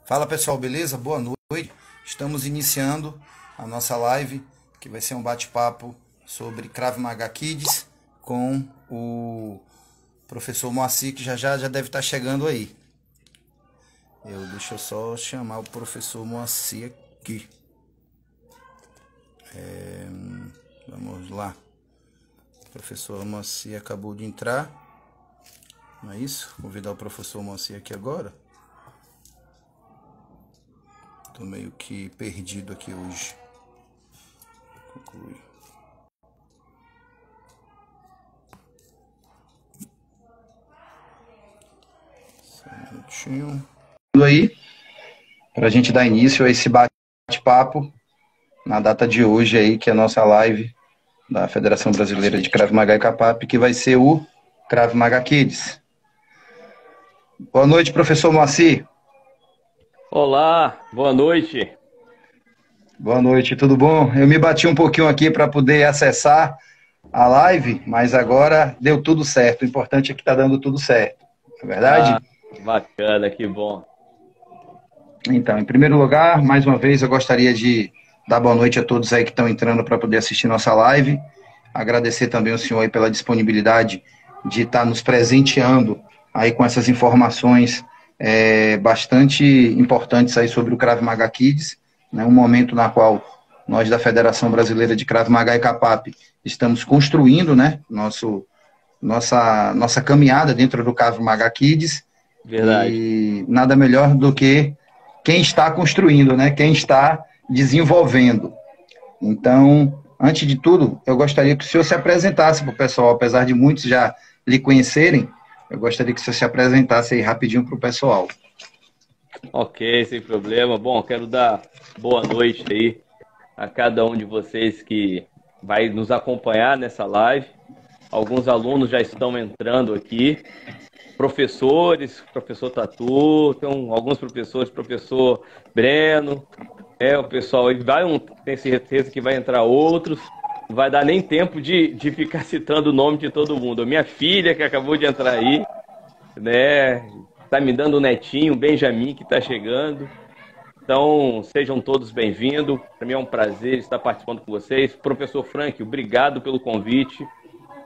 Fala pessoal, beleza? Boa noite. Estamos iniciando a nossa live, que vai ser um bate-papo sobre Krav Maga Kids com o professor Moacir, que já deve estar chegando aí. Deixa eu só chamar o professor Moacir aqui. Vamos lá. O professor Moacir acabou de entrar. Não é isso? Vou convidar o professor Moacir aqui agora. Tô meio que perdido aqui hoje. Concluir. Só um minutinho. Aí, para a gente dar início a esse bate-papo na data de hoje aí, que é a nossa live da Federação Brasileira de Krav Maga e Kapap, que vai ser o Krav Maga Kids. Boa noite, professor Moacir. Olá, boa noite. Boa noite, tudo bom? Eu me bati um pouquinho aqui para poder acessar a live, mas agora deu tudo certo. O importante é que está dando tudo certo, não é verdade? Bacana, que bom. Então, em primeiro lugar, mais uma vez, eu gostaria de dar boa noite a todos aí que estão entrando para poder assistir nossa live. Agradecer também ao senhor aí pela disponibilidade de estar nos presenteando aí com essas informações bastante importantes aí sobre o Krav Maga Kids, né? Um momento na qual nós da Federação Brasileira de Krav Maga e Kapap estamos construindo, né, nossa caminhada dentro do Krav Maga Kids. Verdade. E nada melhor do que quem está construindo, né? Quem está desenvolvendo. Então, antes de tudo, eu gostaria que o senhor se apresentasse para o pessoal, apesar de muitos já lhe conhecerem, eu gostaria que o senhor se apresentasse aí rapidinho para o pessoal. Ok, sem problema. Bom, quero dar boa noite aí a cada um de vocês que vai nos acompanhar nessa live. Alguns alunos já estão entrando aqui. Professores, professor Tatu, tem alguns professores, professor Breno, o pessoal aí tem certeza que vai entrar outros, não vai dar nem tempo de ficar citando o nome de todo mundo. A minha filha, que acabou de entrar aí, né, tá me dando o netinho, o Benjamin, que está chegando. Então, sejam todos bem-vindos, para mim é um prazer estar participando com vocês. Professor Frank, obrigado pelo convite,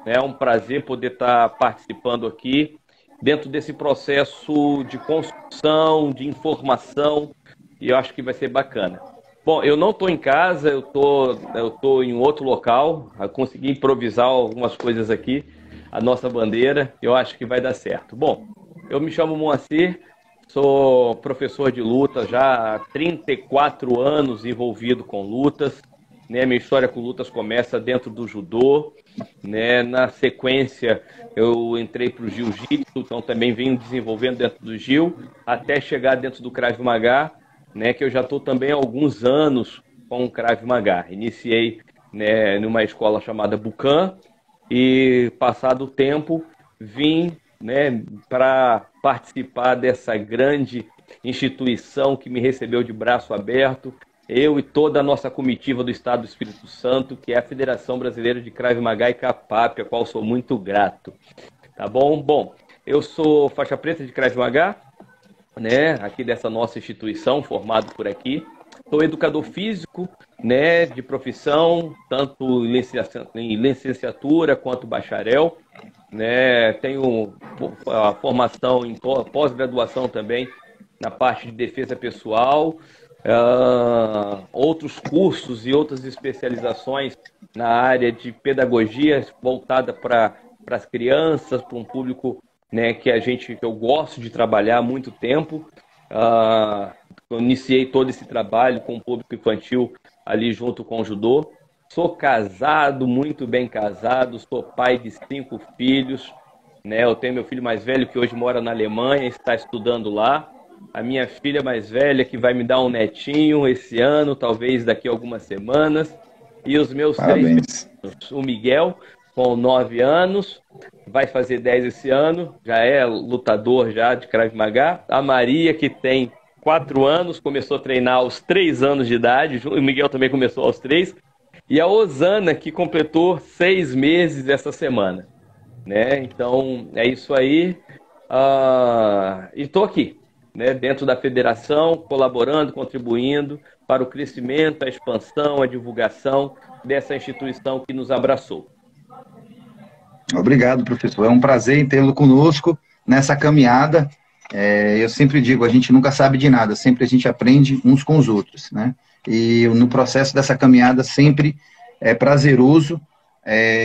é um prazer poder estar participando aqui, dentro desse processo de construção, de informação, e eu acho que vai ser bacana. Bom, eu não estou em casa, eu tô em outro local, eu consegui improvisar algumas coisas aqui, a nossa bandeira, eu acho que vai dar certo. Bom, eu me chamo Moacir, sou professor de luta já há 34 anos envolvido com lutas, né? Minha história com lutas começa dentro do judô, né? Na sequência eu entrei para o jiu-jitsu, então também venho desenvolvendo dentro do jiu, até chegar dentro do Krav Maga, né? Que eu já estou também há alguns anos com o Krav Maga. Iniciei, né, numa escola chamada Bucan e, passado o tempo, vim, né, para participar dessa grande instituição que me recebeu de braço aberto, eu e toda a nossa comitiva do Estado do Espírito Santo, que é a Federação Brasileira de Krav Maga e Kapap, a qual sou muito grato. Tá bom? Bom, eu sou faixa preta de Krav Maga, né, aqui dessa nossa instituição, formado por aqui. Sou educador físico, né, de profissão, tanto em licenciatura quanto bacharel, né. Tenho a formação em pós-graduação também na parte de defesa pessoal, outros cursos e outras especializações na área de pedagogia voltada para as crianças, para um público, né, que eu gosto de trabalhar há muito tempo. Eu iniciei todo esse trabalho com o público infantil ali junto com o judô. Sou casado, muito bem casado, sou pai de 5 filhos, né? Eu tenho meu filho mais velho que hoje mora na Alemanha, está estudando lá. A minha filha mais velha que vai me dar um netinho esse ano, talvez daqui a algumas semanas. E os meus Parabéns. 3 filhos, o Miguel, com 9 anos, vai fazer 10 esse ano, já é lutador já de Krav Maga. A Maria, que tem 4 anos, começou a treinar aos 3 anos de idade, o Miguel também começou aos 3. E a Osana, que completou 6 meses essa semana, né? Então, é isso aí. E estou aqui, né, dentro da federação, colaborando, contribuindo para o crescimento, a expansão, a divulgação dessa instituição que nos abraçou. Obrigado, professor. É um prazer tê-lo conosco nessa caminhada. Eu sempre digo, a gente nunca sabe de nada, sempre a gente aprende uns com os outros, né? E no processo dessa caminhada sempre é prazeroso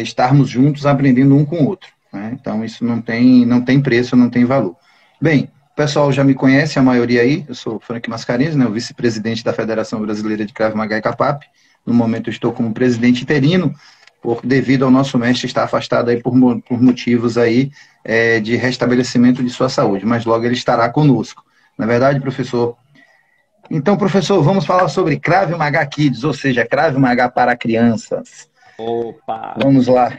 estarmos juntos aprendendo um com o outro, né? Então isso não tem preço, não tem valor. Bem, o pessoal já me conhece, a maioria aí, eu sou Frank Mascarenhas, né, o vice-presidente da Federação Brasileira de Krav Maga e CAPAP. No momento eu estou como presidente interino, devido ao nosso mestre estar afastado aí por motivos aí de restabelecimento de sua saúde, mas logo ele estará conosco. Na verdade, professor? Então, professor, vamos falar sobre Krav Maga Kids, ou seja, Krav Maga para crianças. Opa! Vamos lá.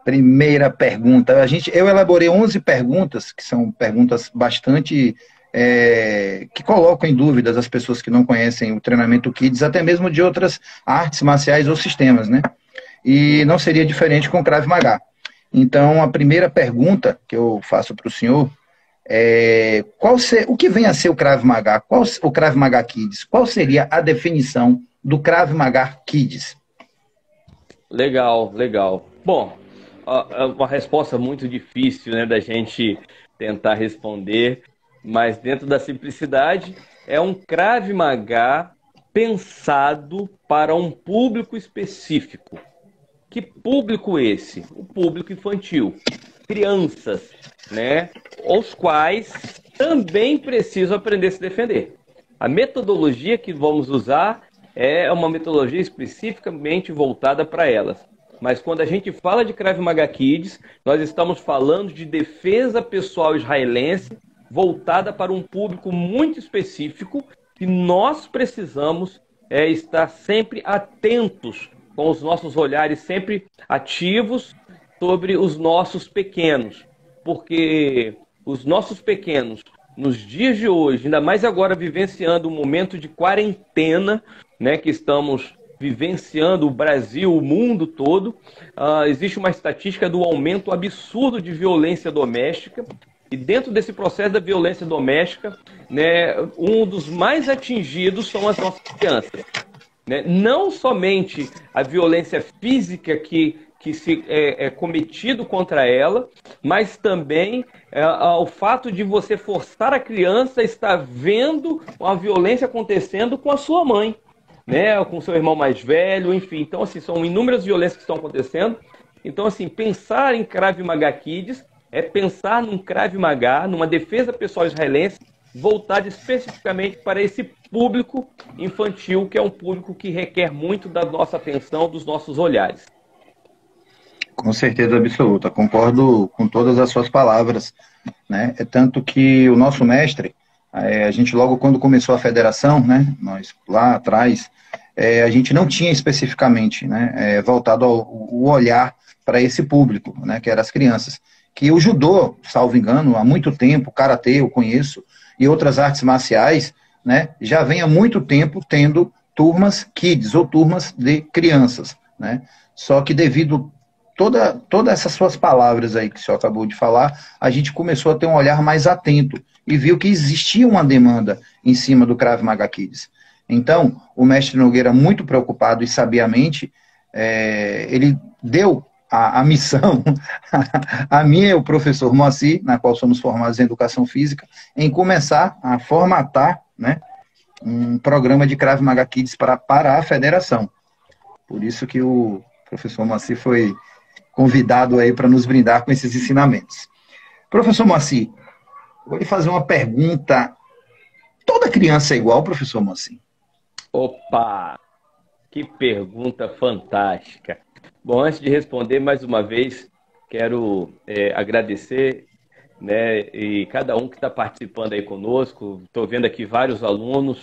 Primeira pergunta. Eu elaborei 11 perguntas, que são perguntas bastante que colocam em dúvidas as pessoas que não conhecem o treinamento Kids, até mesmo de outras artes marciais ou sistemas, né? E não seria diferente com o Krav Maga. Então, a primeira pergunta que eu faço para o senhor é o que vem a ser o Krav Maga? O Krav Maga Kids? Qual seria a definição do Krav Maga Kids? Legal, legal. Bom, uma resposta muito difícil, né, da gente tentar responder, mas dentro da simplicidade, é um Krav Maga pensado para um público específico. Que público esse? O público infantil. Crianças, né? Os quais também precisam aprender a se defender. A metodologia que vamos usar é uma metodologia especificamente voltada para elas. Mas quando a gente fala de Krav Maga Kids, nós estamos falando de defesa pessoal israelense voltada para um público muito específico que nós precisamos estar sempre atentos, com os nossos olhares sempre ativos sobre os nossos pequenos. Porque os nossos pequenos, nos dias de hoje, ainda mais agora vivenciando um momento de quarentena, né, que estamos vivenciando o Brasil, o mundo todo, existe uma estatística do aumento absurdo de violência doméstica. E dentro desse processo da violência doméstica, né, um dos mais atingidos são as nossas crianças. Né? Não somente a violência física que é cometido contra ela, mas também o fato de você forçar a criança a estar vendo uma violência acontecendo com a sua mãe, né? Com seu irmão mais velho, enfim. Então, assim, são inúmeras violências que estão acontecendo. Então, assim, pensar em Krav Maga Kids é pensar num Krav Maga, numa defesa pessoal israelense, voltada especificamente para esse público infantil, que é um público que requer muito da nossa atenção, dos nossos olhares. Com certeza absoluta, concordo com todas as suas palavras, né? É tanto que o nosso mestre, a gente logo quando começou a federação, né, nós lá atrás, a gente não tinha especificamente, né, voltado o olhar para esse público, né, que eram as crianças. Que o judô, salvo engano, há muito tempo, o karatê eu conheço, e outras artes marciais, né, já vem há muito tempo tendo turmas kids, ou turmas de crianças, né? Só que devido todas essas suas palavras aí que o senhor acabou de falar, a gente começou a ter um olhar mais atento e viu que existia uma demanda em cima do Krav Maga Kids. Então, o mestre Nogueira, muito preocupado e sabiamente, ele deu a missão, a minha e o professor Moacir, na qual somos formados em Educação Física, em começar a formatar, né, um programa de Krav Maga Kids para a federação. Por isso que o professor Moacir foi convidado aí para nos brindar com esses ensinamentos. Professor Moacir, vou lhe fazer uma pergunta. Toda criança é igual, professor Moacir? Opa! Que pergunta fantástica. Bom, antes de responder, mais uma vez, quero agradecer, né, e cada um que está participando aí conosco. Estou vendo aqui vários alunos,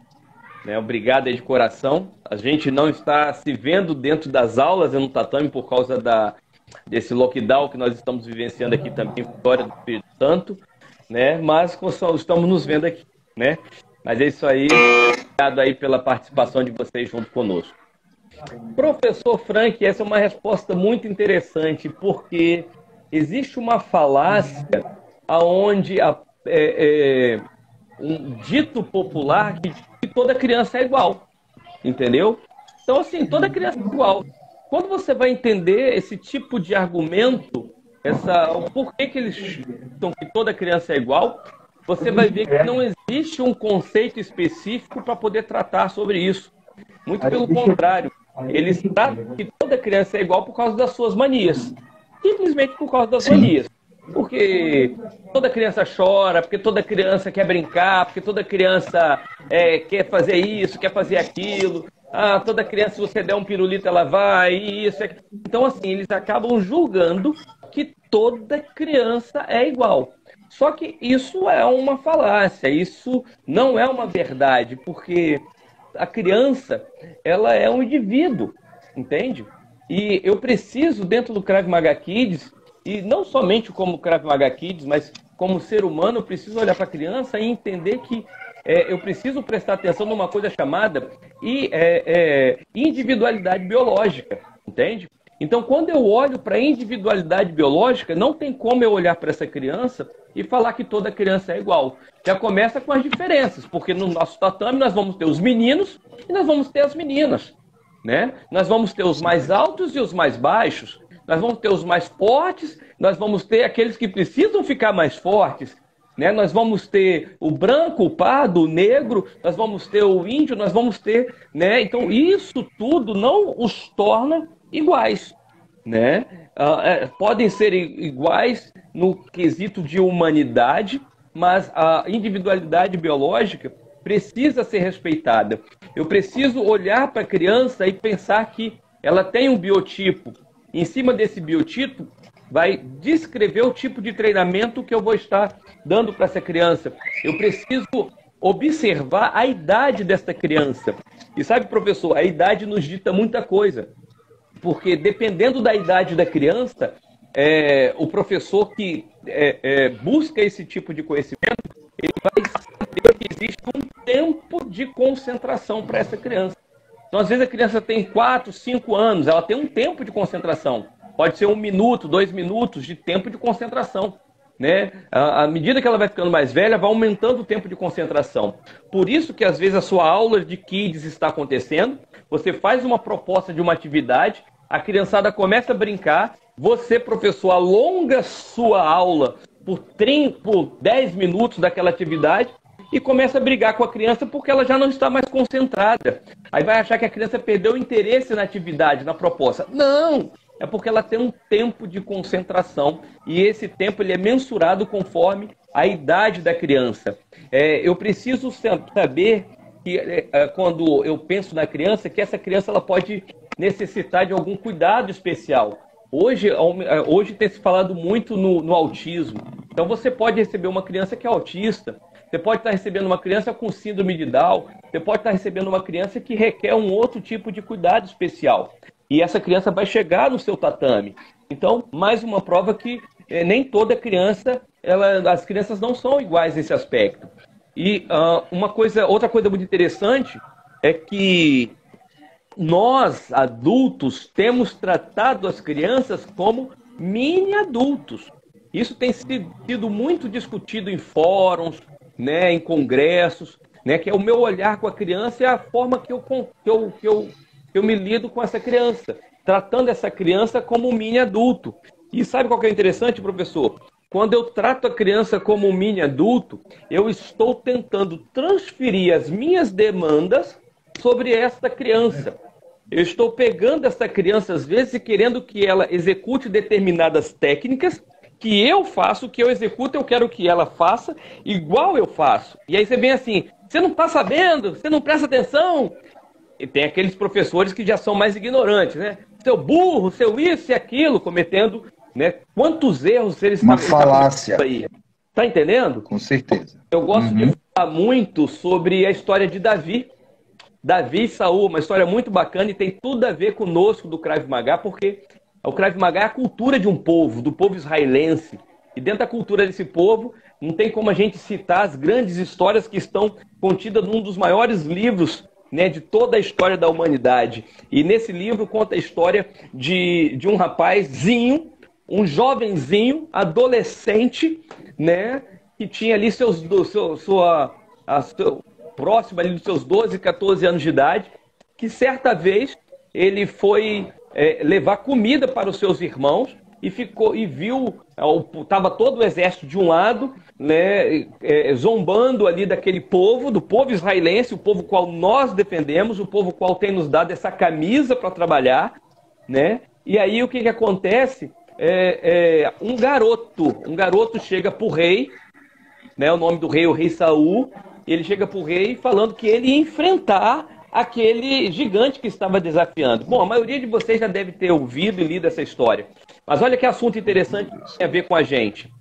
né, obrigado aí de coração. A gente não está se vendo dentro das aulas no tatame por causa desse lockdown que nós estamos vivenciando aqui também, Vitória do Espírito Santo, né, mas estamos nos vendo aqui, né? Mas é isso aí, obrigado aí pela participação de vocês junto conosco. Professor Frank, essa é uma resposta muito interessante, porque existe uma falácia onde um dito popular que toda criança é igual, entendeu? Então, assim, toda criança é igual. Quando você vai entender esse tipo de argumento, o porquê que eles chutam que toda criança é igual, você vai ver que não existe um conceito específico para poder tratar sobre isso. Muito pelo contrário, eles tratam que toda criança é igual por causa das suas manias. Simplesmente por causa das manias. Porque toda criança chora, porque toda criança quer brincar, porque toda criança quer fazer isso, quer fazer aquilo. Toda criança, se você der um pirulito, ela vai, isso. Então, assim, eles acabam julgando que toda criança é igual. Só que isso é uma falácia, isso não é uma verdade, porque a criança, ela é um indivíduo, entende? E eu preciso, dentro do Krav Maga Kids, e não somente como Krav Maga Kids, mas como ser humano, eu preciso olhar para a criança e entender que eu preciso prestar atenção numa coisa chamada individualidade biológica, entende? Então, quando eu olho para a individualidade biológica, não tem como eu olhar para essa criança e falar que toda criança é igual. Já começa com as diferenças, porque no nosso tatame nós vamos ter os meninos e nós vamos ter as meninas, né? Nós vamos ter os mais altos e os mais baixos, nós vamos ter os mais fortes, nós vamos ter aqueles que precisam ficar mais fortes, né? Nós vamos ter o branco, o pardo, o negro, nós vamos ter o índio, nós vamos ter, né? Então, isso tudo não os torna iguais, né? Podem ser iguais no quesito de humanidade, mas a individualidade biológica precisa ser respeitada. Eu preciso olhar para a criança e pensar que ela tem um biotipo. Em cima desse biotipo, vai descrever o tipo de treinamento que eu vou estar dando para essa criança. Eu preciso observar a idade dessa criança. E sabe, professor, a idade nos dita muita coisa. Porque dependendo da idade da criança, o professor que busca esse tipo de conhecimento, ele vai saber que existe um tempo de concentração para essa criança. Então, às vezes, a criança tem 4, 5 anos, ela tem um tempo de concentração. Pode ser 1 minuto, 2 minutos de tempo de concentração, né? À medida que ela vai ficando mais velha, vai aumentando o tempo de concentração. Por isso que, às vezes, a sua aula de Kids está acontecendo, você faz uma proposta de uma atividade, a criançada começa a brincar, você, professor, alonga sua aula por 10 minutos daquela atividade e começa a brigar com a criança porque ela já não está mais concentrada. Aí vai achar que a criança perdeu o interesse na atividade, na proposta. Não! É porque ela tem um tempo de concentração e esse tempo ele é mensurado conforme a idade da criança. Eu preciso saber que quando eu penso na criança, que essa criança ela pode necessitar de algum cuidado especial. Hoje tem se falado muito no autismo. Então você pode receber uma criança que é autista, você pode estar recebendo uma criança com síndrome de Down, você pode estar recebendo uma criança que requer um outro tipo de cuidado especial. E essa criança vai chegar no seu tatame. Então, mais uma prova que nem toda criança, as crianças não são iguais nesse aspecto. E outra coisa muito interessante é que nós, adultos, temos tratado as crianças como mini-adultos. Isso tem sido muito discutido em fóruns, né, em congressos, né, que é o meu olhar com a criança, é a forma que eu me lido com essa criança, tratando essa criança como um mini-adulto. E sabe qual que é interessante, professor? Quando eu trato a criança como um mini-adulto, eu estou tentando transferir as minhas demandas sobre esta criança. Eu estou pegando essa criança, às vezes, e querendo que ela execute determinadas técnicas que eu faço, que eu executo, eu quero que ela faça igual eu faço. E aí você vem assim, você não está sabendo, você não presta atenção. E tem aqueles professores que já são mais ignorantes, né? Seu burro, seu isso e aquilo, cometendo, né? Quantos erros eles Uma falácia. Aí. Tá entendendo? Com certeza. Eu gosto de falar muito sobre a história de Davi. Davi e Saul, uma história muito bacana e tem tudo a ver conosco do Krav Maga, porque o Krav Maga é a cultura de um povo, do povo israelense. E dentro da cultura desse povo, não tem como a gente citar as grandes histórias que estão contidas num dos maiores livros, né, de toda a história da humanidade. E nesse livro conta a história de um rapazinho, um jovenzinho, adolescente, né, que tinha ali próximo ali dos seus 12, 14 anos de idade, que certa vez ele foi levar comida para os seus irmãos e viu, estava todo o exército de um lado, né, zombando ali daquele povo, do povo israelense, o povo qual nós defendemos, o povo qual tem nos dado essa camisa para trabalhar, né? E aí o que acontece? Um garoto chega para o rei, né, o nome do rei, o rei Saul, ele chega para o rei falando que ele ia enfrentar aquele gigante que estava desafiando. Bom, a maioria de vocês já deve ter ouvido e lido essa história. Mas olha que assunto interessante que tem a ver com a gente.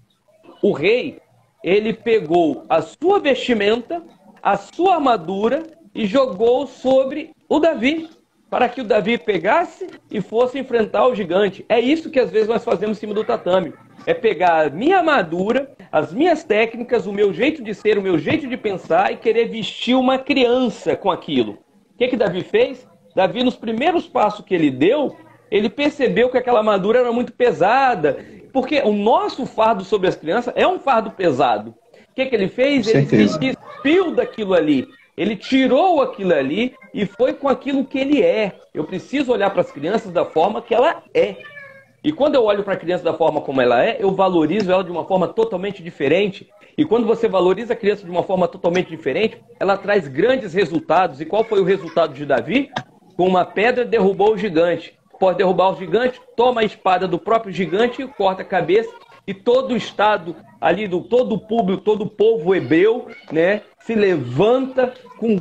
O rei, ele pegou a sua vestimenta, a sua armadura e jogou sobre o Davi, para que o Davi pegasse e fosse enfrentar o gigante. É isso que às vezes nós fazemos em cima do tatame. É pegar a minha armadura, as minhas técnicas, o meu jeito de ser, o meu jeito de pensar e querer vestir uma criança com aquilo. O que Davi fez? Davi, nos primeiros passos que ele deu, ele percebeu que aquela armadura era muito pesada, porque o nosso fardo sobre as crianças é um fardo pesado. O que ele fez? Ele se despiu daquilo ali. Ele tirou aquilo ali e foi com aquilo que ele é. Eu preciso olhar para as crianças da forma que ela é. E quando eu olho para a criança da forma como ela é, eu valorizo ela de uma forma totalmente diferente. E quando você valoriza a criança de uma forma totalmente diferente, ela traz grandes resultados. E qual foi o resultado de Davi? Com uma pedra derrubou o gigante. Pode derrubar o gigante, toma a espada do próprio gigante e corta a cabeça. E todo o estado ali, todo o público, todo o povo hebreu, né, se levanta com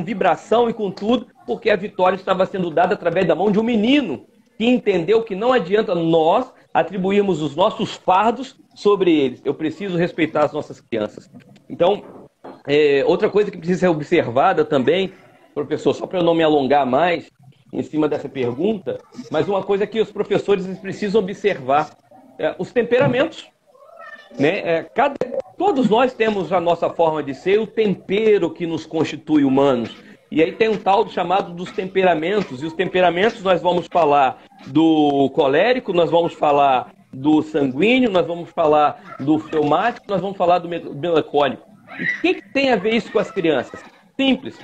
vibração e com tudo, porque a vitória estava sendo dada através da mão de um menino que entendeu que não adianta nós atribuirmos os nossos fardos sobre eles. Eu preciso respeitar as nossas crianças. Então, outra coisa que precisa ser observada também, professor, só para eu não me alongar mais em cima dessa pergunta, mas uma coisa que os professores precisam observar, os temperamentos. Né? Todos nós temos a nossa forma de ser, o tempero que nos constitui humanos. E aí tem um tal chamado dos temperamentos. E os temperamentos nós vamos falar do colérico, nós vamos falar do sanguíneo, nós vamos falar do fleumático, nós vamos falar do melancólico. E o que tem a ver isso com as crianças? Simples.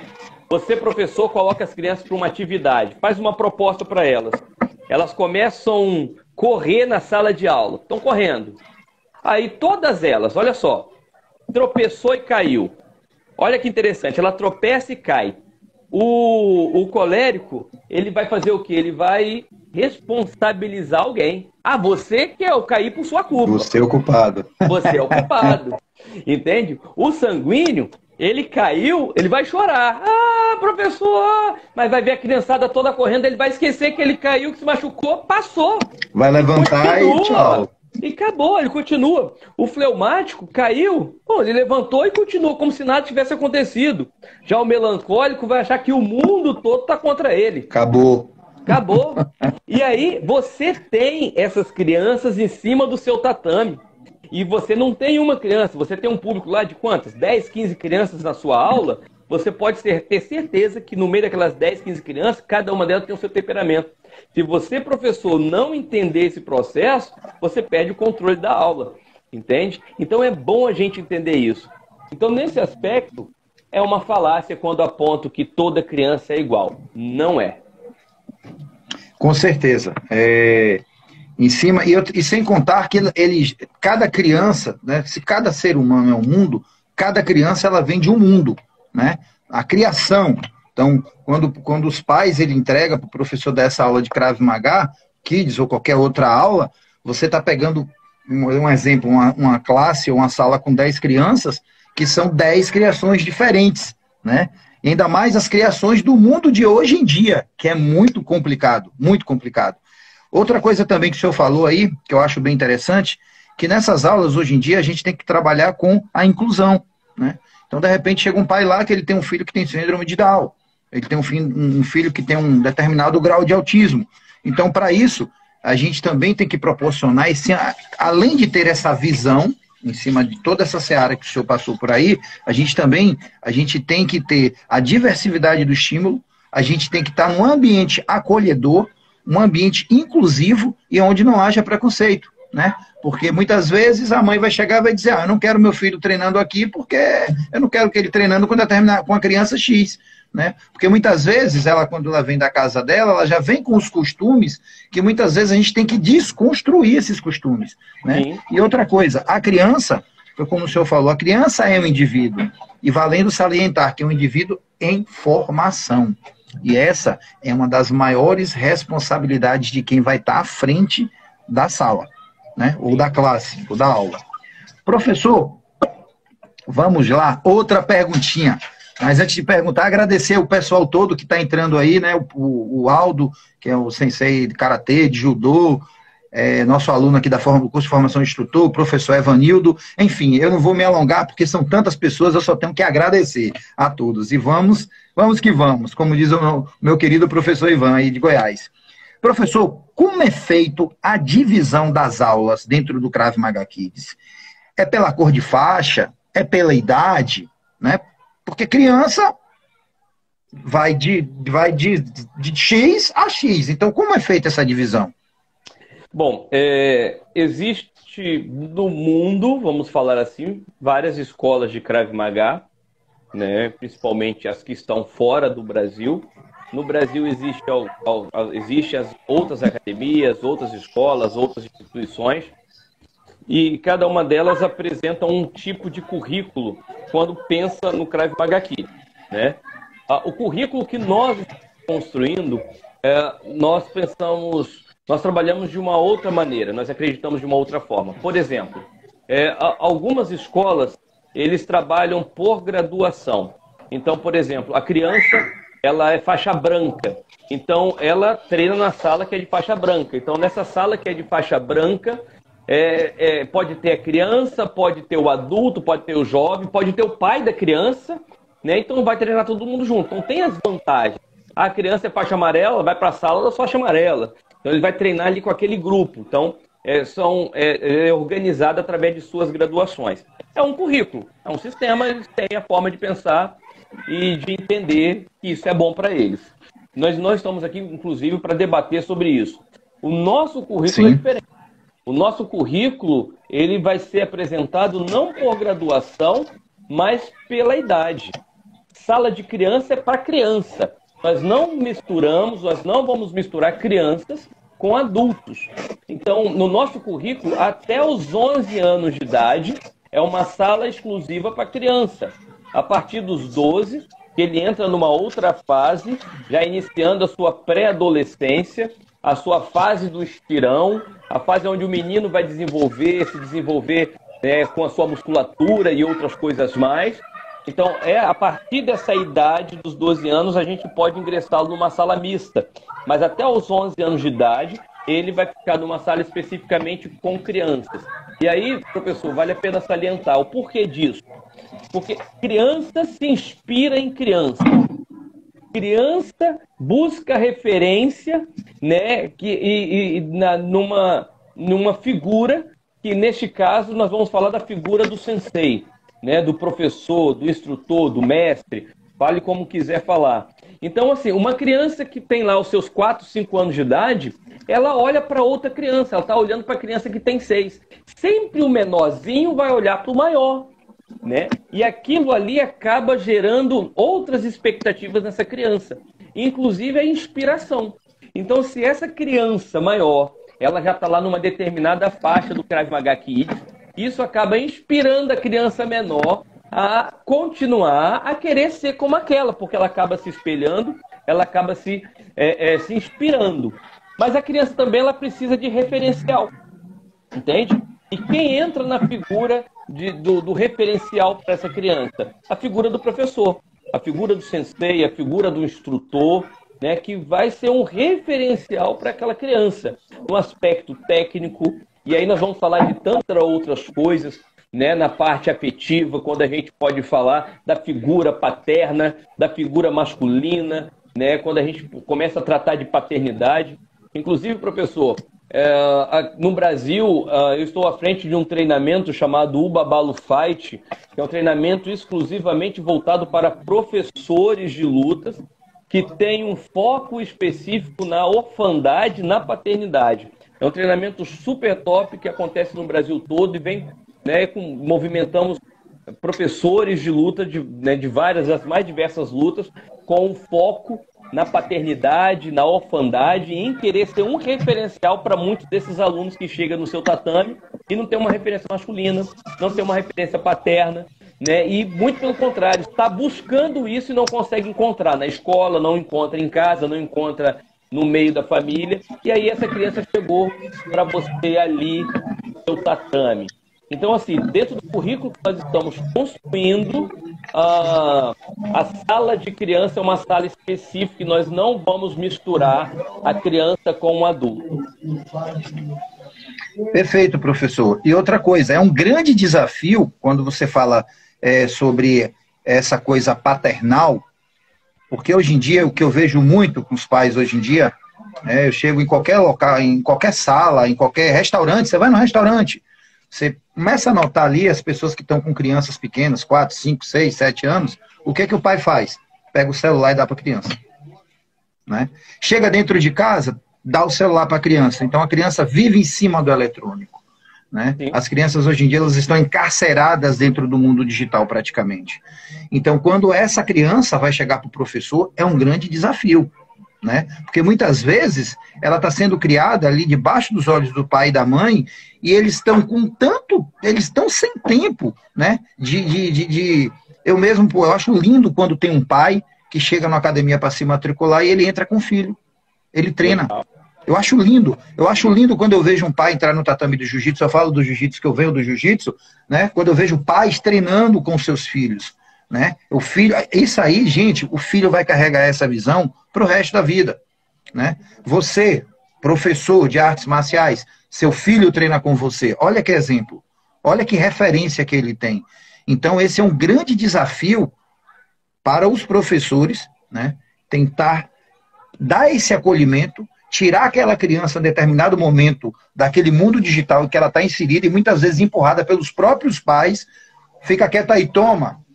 Você, professor, coloca as crianças para uma atividade, faz uma proposta para elas. Elas começam a correr na sala de aula. Estão correndo. Aí todas elas, olha só, tropeçou e caiu. Olha que interessante, ela tropeça e cai. O colérico, ele vai fazer o quê? Ele vai responsabilizar alguém. Ah, você que cair por sua culpa. Você é o culpado. Você é o culpado. Entende? O sanguíneo, ele caiu, ele vai chorar. Ah, professor! Mas vai ver a criançada toda correndo, ele vai esquecer que ele caiu, que se machucou, passou. Vai levantar e tchau. E acabou, ele continua. O fleumático caiu, ele levantou e continuou, como se nada tivesse acontecido. Já o melancólico vai achar que o mundo todo está contra ele. Acabou. E aí, você tem essas crianças em cima do seu tatame. E você não tem uma criança, você tem um público lá de quantas? 10, 15 crianças na sua aula. Você pode ter certeza que no meio daquelas 10, 15 crianças, cada uma delas tem o seu temperamento. Se você, professor, não entender esse processo, você perde o controle da aula, entende? Então é bom a gente entender isso. Então, nesse aspecto, é uma falácia quando aponto que toda criança é igual. Não é. Com certeza. Em cima, e sem contar que cada criança, né, se cada ser humano é um mundo, cada criança ela vem de um mundo, né? A criação. Então, quando os pais entregam para o professor dessa aula de Krav Maga, Kids ou qualquer outra aula, você está pegando um exemplo, uma classe ou uma sala com 10 crianças, que são 10 criações diferentes, né? E ainda mais as criações do mundo de hoje em dia, que é muito complicado, muito complicado. Outra coisa também que o senhor falou aí, que eu acho bem interessante, que nessas aulas hoje em dia a gente tem que trabalhar com a inclusão, né? Então, de repente, chega um pai lá que ele tem um filho que tem síndrome de Down, ele tem um filho que tem um determinado grau de autismo. Então, para isso, a gente também tem que proporcionar, além de ter essa visão, em cima de toda essa seara que o senhor passou por aí, a gente tem que ter a diversidade do estímulo, a gente tem que estar num ambiente acolhedor, um ambiente inclusivo e onde não haja preconceito. né? Porque muitas vezes a mãe vai chegar e vai dizer, eu não quero meu filho treinando aqui porque eu não quero que ele treinando quando eu terminar com a criança X, né? Porque muitas vezes, quando ela vem da casa dela, ela já vem com os costumes que muitas vezes a gente tem que desconstruir esses costumes, né? Sim. E outra coisa, a criança, como o senhor falou, a criança é um indivíduo, e valendo salientar que é um indivíduo em formação. E essa é uma das maiores responsabilidades de quem vai estar à frente da sala, né? Ou da classe, ou da aula. Professor, vamos lá, outra perguntinha. Mas antes de perguntar, agradecer o pessoal todo que está entrando aí, né? O Aldo, que é o sensei de karatê, de judô, nosso aluno aqui do curso de formação de instrutor, o professor Evanildo. Enfim, eu não vou me alongar porque são tantas pessoas, eu só tenho que agradecer a todos. E vamos que vamos, como diz o meu querido professor Ivan aí de Goiás. Professor, como é feito a divisão das aulas dentro do Krav Maga Kids? É pela cor de faixa? É pela idade? Né? Porque criança vai de X a X. Então, como é feita essa divisão? Bom, existe no mundo, vamos falar assim, várias escolas de Krav Maga, né? Principalmente as que estão fora do Brasil. No Brasil existe as outras academias, outras escolas, outras instituições, e cada uma delas apresenta um tipo de currículo quando pensa no Krav Maga Kids, né? O currículo que nós estamos construindo, nós trabalhamos de uma outra maneira, nós acreditamos de uma outra forma. Por exemplo, algumas escolas, eles trabalham por graduação. Então, por exemplo, a criança, ela é faixa branca. Então, ela treina na sala que é de faixa branca. Então, nessa sala que é de faixa branca, pode ter a criança, pode ter o adulto, pode ter o jovem, pode ter o pai da criança, né? Então, vai treinar todo mundo junto. Então, tem as vantagens. A criança é faixa amarela, vai para a sala da faixa amarela. Então, ele vai treinar ali com aquele grupo. Então, é organizado através de suas graduações. É um currículo, é um sistema, eles têm a forma de pensar e de entender que isso é bom para eles. Nós estamos aqui, inclusive, para debater sobre isso. O nosso currículo é diferente. O nosso currículo, ele vai ser apresentado não por graduação, mas pela idade. Sala de criança é para criança. Nós não vamos misturar crianças com adultos. Então, no nosso currículo, até os 11 anos de idade, é uma sala exclusiva para criança. A partir dos 12, ele entra numa outra fase, já iniciando a sua pré-adolescência, a sua fase do estirão, a fase onde o menino vai se desenvolver com a sua musculatura e outras coisas mais. Então, a partir dessa idade, dos 12 anos, a gente pode ingressá-lo numa sala mista. Mas até os 11 anos de idade, ele vai ficar numa sala especificamente com crianças. E aí, professor, vale a pena salientar o porquê disso. Porque criança se inspira em criança. Criança busca referência, né, numa figura, que neste caso nós vamos falar da figura do sensei, né, do professor, do instrutor, do mestre, fale como quiser falar. Então, assim, uma criança que tem lá os seus 4, 5 anos de idade, ela olha para outra criança, ela está olhando para a criança que tem 6. Sempre o menorzinho vai olhar para o maior, né? E aquilo ali acaba gerando outras expectativas nessa criança, inclusive a inspiração. Então, se essa criança maior, ela já está lá numa determinada faixa do Krav Maga Kids, isso acaba inspirando a criança menor a continuar a querer ser como aquela, porque ela acaba se espelhando, ela acaba se inspirando. Mas a criança também ela precisa de referencial, entende? E quem entra na figura do referencial para essa criança? A figura do professor, a figura do sensei, a figura do instrutor, né, que vai ser um referencial para aquela criança, no aspecto técnico. E aí nós vamos falar de tantas outras coisas, né, na parte afetiva, quando a gente pode falar da figura paterna, da figura masculina, né, quando a gente começa a tratar de paternidade. Inclusive, professor, no Brasil, eu estou à frente de um treinamento chamado Ubabalo Fight, que é um treinamento exclusivamente voltado para professores de lutas, que tem um foco específico na orfandade, na paternidade. É um treinamento super top que acontece no Brasil todo e vem, né, movimentamos professores de luta de várias, as mais diversas lutas, com foco na paternidade, na orfandade, e em querer ser um referencial para muitos desses alunos que chegam no seu tatame e não tem uma referência masculina, não tem uma referência paterna, né? E muito pelo contrário, está buscando isso e não consegue encontrar na escola, não encontra em casa, não encontra no meio da família, e aí essa criança chegou para você ali no seu tatame. Então, assim, dentro do currículo que nós estamos construindo, a sala de criança é uma sala específica e nós não vamos misturar a criança com o adulto. Perfeito, professor. E outra coisa, é um grande desafio quando você fala sobre essa coisa paternal, porque hoje em dia, o que eu vejo muito com os pais hoje em dia, eu chego em qualquer local, em qualquer sala, em qualquer restaurante, você vai no restaurante, você começa a notar ali as pessoas que estão com crianças pequenas, 4, 5, 6, 7 anos, o que o pai faz? Pega o celular e dá para a criança. Né? Chega dentro de casa, dá o celular para a criança. Então a criança vive em cima do eletrônico. Né? As crianças hoje em dia elas estão encarceradas dentro do mundo digital praticamente. Então quando essa criança vai chegar para o professor, é um grande desafio. Né? Porque muitas vezes ela está sendo criada ali debaixo dos olhos do pai e da mãe e eles estão eles estão sem tempo, né? Eu mesmo, eu acho lindo quando tem um pai que chega na academia para se matricular e ele entra com o filho, ele treina. Eu acho lindo quando eu vejo um pai entrar no tatame do jiu-jitsu. Eu falo do jiu-jitsu que eu venho do jiu-jitsu, né? Quando eu vejo pais treinando com seus filhos. Né? O filho, isso aí, gente, o filho vai carregar essa visão para o resto da vida. Né? Você, professor de artes marciais, seu filho treina com você. Olha que exemplo, olha que referência que ele tem. Então, esse é um grande desafio para os professores, né? Tentar dar esse acolhimento, tirar aquela criança em determinado momento daquele mundo digital em que ela está inserida e muitas vezes empurrada pelos próprios pais. Fica quieta aí, toma.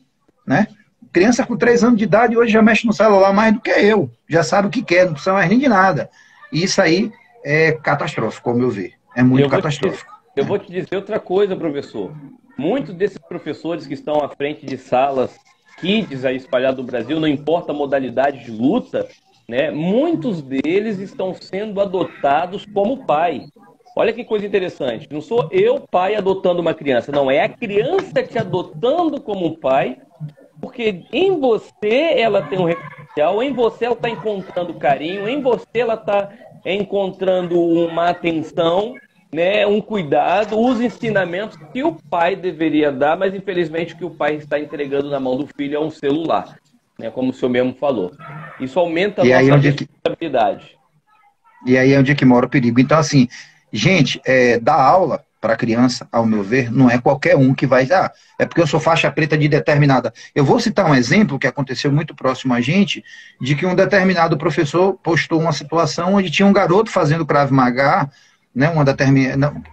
Né? Criança com 3 anos de idade hoje já mexe no celular mais do que eu, já sabe o que quer, não precisa mais nem de nada. E isso aí é catastrófico, ao meu ver. É muito catastrófico. Eu vou te dizer outra coisa, professor. Muitos desses professores que estão à frente de salas kids aí espalhadas no Brasil, não importa a modalidade de luta, né? Muitos deles estão sendo adotados como pai. Olha que coisa interessante. Não sou eu, pai, adotando uma criança. Não, é a criança te adotando como pai, porque em você ela tem um referencial, em você ela está encontrando carinho, em você ela está encontrando uma atenção, né, um cuidado, os ensinamentos que o pai deveria dar, mas infelizmente o que o pai está entregando na mão do filho é um celular, né, como o senhor mesmo falou. Isso aumenta a nossa responsabilidade. E aí é onde é que mora o perigo. Então, assim, gente, dar aula para a criança, ao meu ver, não é qualquer um que vai... é porque eu sou faixa preta de determinada... Eu vou citar um exemplo que aconteceu muito próximo a gente, de que um determinado professor postou uma situação onde tinha um garoto fazendo Krav Maga, né,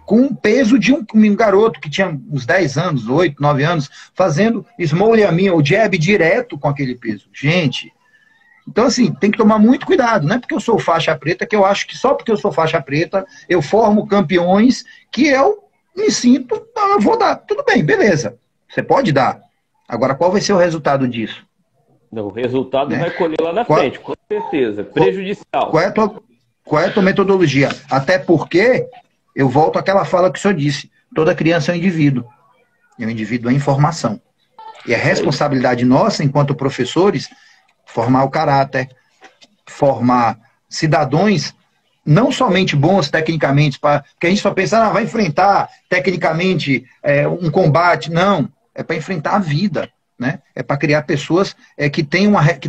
com o peso de um garoto que tinha uns 10 anos, 8, 9 anos, fazendo small yamin, ou jab direto com aquele peso. Gente... Então, assim, tem que tomar muito cuidado. Não é porque eu sou faixa preta que eu acho que só porque eu sou faixa preta eu formo campeões que eu me sinto, eu vou dar. Tudo bem, beleza. Você pode dar. Agora, qual vai ser o resultado disso? O resultado vai colher lá na frente, com certeza. Prejudicial. Qual é a tua metodologia? Até porque, eu volto àquela fala que o senhor disse, toda criança é um indivíduo. E o indivíduo é informação. E a responsabilidade nossa, enquanto professores... formar o caráter, formar cidadãos não somente bons tecnicamente, porque a gente só pensa, vai enfrentar tecnicamente um combate. Não, é para enfrentar a vida, né? É para criar pessoas que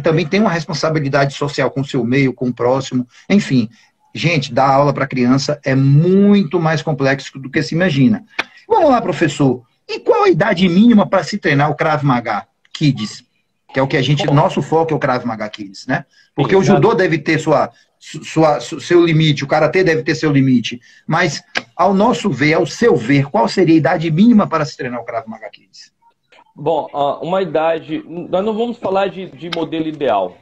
também têm uma responsabilidade social com o seu meio, com o próximo. Enfim, gente, dar aula para criança é muito mais complexo do que se imagina. Vamos lá, professor. E qual a idade mínima para se treinar o Krav Maga Kids? Que é o que a gente, nosso foco é o Krav Maga Kids, né? Porque o judô deve ter seu limite, o karatê deve ter seu limite. Mas, ao nosso ver, ao seu ver, qual seria a idade mínima para se treinar o Krav Maga Kids? Bom, uma idade... Nós não vamos falar de modelo ideal,